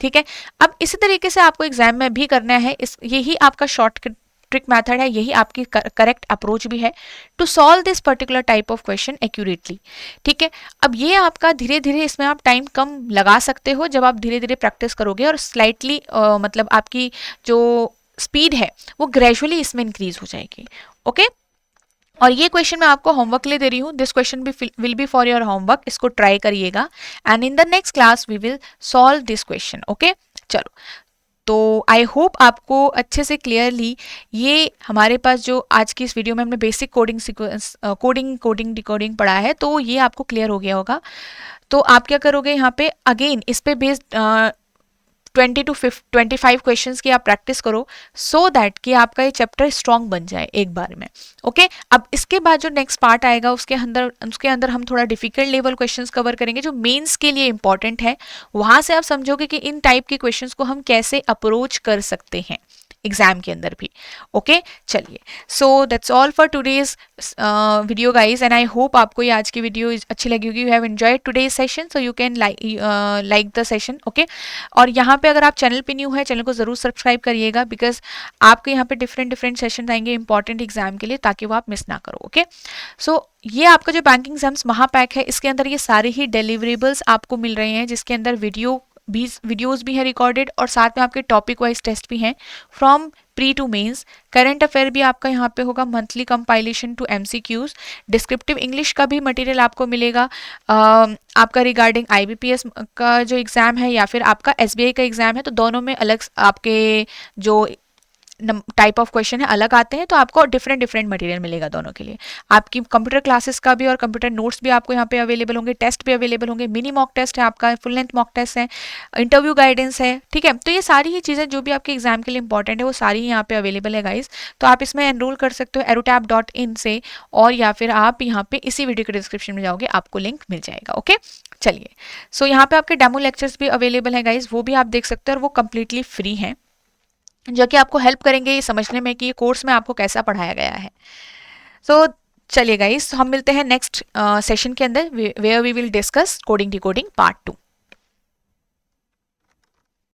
S1: ठीक है। अब इसी तरीके से आपको एग्जाम में भी करना है, यही आपका शॉर्टकट ट्रिक मेथड है, यही आपकी करेक्ट अप्रोच भी है to solve this particular type of question accurately, ठीक है। अब ये आपका धीरे धीरे, इसमें आप टाइम कम लगा सकते हो जब आप धीरे धीरे प्रैक्टिस करोगे, और स्लाइटली मतलब आपकी जो स्पीड है वो ग्रेजुअली इसमें इंक्रीज हो जाएगी, ओके। और ये क्वेश्चन मैं आपको होमवर्क के लिए दे रही हूँ, this question will be for your homework, इसको ट्राई करिएगा, and in the next class we will solve this question, okay. चलो, तो आई होप आपको अच्छे से क्लियरली ये हमारे पास जो आज की इस वीडियो में हमने basic coding sequence, coding decoding पढ़ा है, तो ये आपको क्लियर हो गया होगा। तो आप क्या करोगे यहाँ पे, अगेन इस पे बेस्ड 20 to 25 क्वेश्चंस की आप प्रैक्टिस करो, सो दैट कि आपका ये चैप्टर स्ट्रॉन्ग बन जाए एक बार में, ओके। अब इसके बाद जो नेक्स्ट पार्ट आएगा उसके अंदर हम थोड़ा डिफिकल्ट लेवल क्वेश्चंस कवर करेंगे जो मेंस के लिए इंपॉर्टेंट है। वहां से आप समझोगे कि इन टाइप के क्वेश्चंस को हम कैसे अप्रोच कर सकते हैं एग्जाम के अंदर भी, ओके। चलिए, so that's all for today's video guys, and I hope आपको ये आज की वीडियो अच्छी लगी होगी, you have enjoyed today's session, so you can like the session, okay. और यहाँ पे अगर आप चैनल पे न्यू है, चैनल को जरूर सब्सक्राइब करिएगा, बिकॉज आपको यहाँ पे डिफरेंट सेशन आएंगे इंपॉर्टेंट एग्जाम के लिए, ताकि वो आप मिस ना करो, ओके। सो ये आपका जो बैंकिंग एग्जाम्स महापैक है, इसके अंदर ये सारे ही डिलीवरेबल्स आपको मिल रहे हैं, जिसके अंदर वीडियोस भी हैं रिकॉर्डेड, और साथ में आपके टॉपिक वाइज टेस्ट भी हैं from pre to mains. Current affair भी आपका यहाँ पे होगा, monthly compilation to MCQs, descriptive English का भी मटेरियल आपको मिलेगा, आपका रिगार्डिंग IBPS का जो एग्जाम है या फिर आपका SBI का एग्जाम है, तो दोनों में अलग आपके जो टाइप ऑफ क्वेश्चन है अलग आते हैं, तो आपको डिफरेंट डिफरेंट मटेरियल मिलेगा दोनों के लिए। आपकी कंप्यूटर क्लासेस का भी और कंप्यूटर नोट्स भी आपको यहाँ पे अवेलेबल होंगे, टेस्ट भी अवेलेबल होंगे, मिनी मॉक टेस्ट है आपका, फुल लेंथ मॉक टेस्ट है, इंटरव्यू गाइडेंस है, ठीक है। तो ये सारी ही चीज़ें जो भी आपके एग्जाम के लिए इंपॉर्टेंट है वो सारी यहाँ पे अवेलेबल है गाइज। तो आप इसमें एनरोल कर सकते हो aerotab.in से, और या फिर आप यहाँ पे इसी वीडियो के डिस्क्रिप्शन में जाओगे, आपको लिंक मिल जाएगा। ओके, चलिए। सो यहाँ पे आपके डेमो लेक्चर्स भी अवेलेबल है गाइज, वो भी आप देख सकते हो, और वो कम्प्लीटली फ्री हैं, जो कि आपको हेल्प करेंगे ये समझने में कि ये कोर्स में आपको कैसा पढ़ाया गया है। सो चलिए गाइस, हम मिलते हैं नेक्स्ट सेशन के अंदर, where we will discuss coding decoding part 2।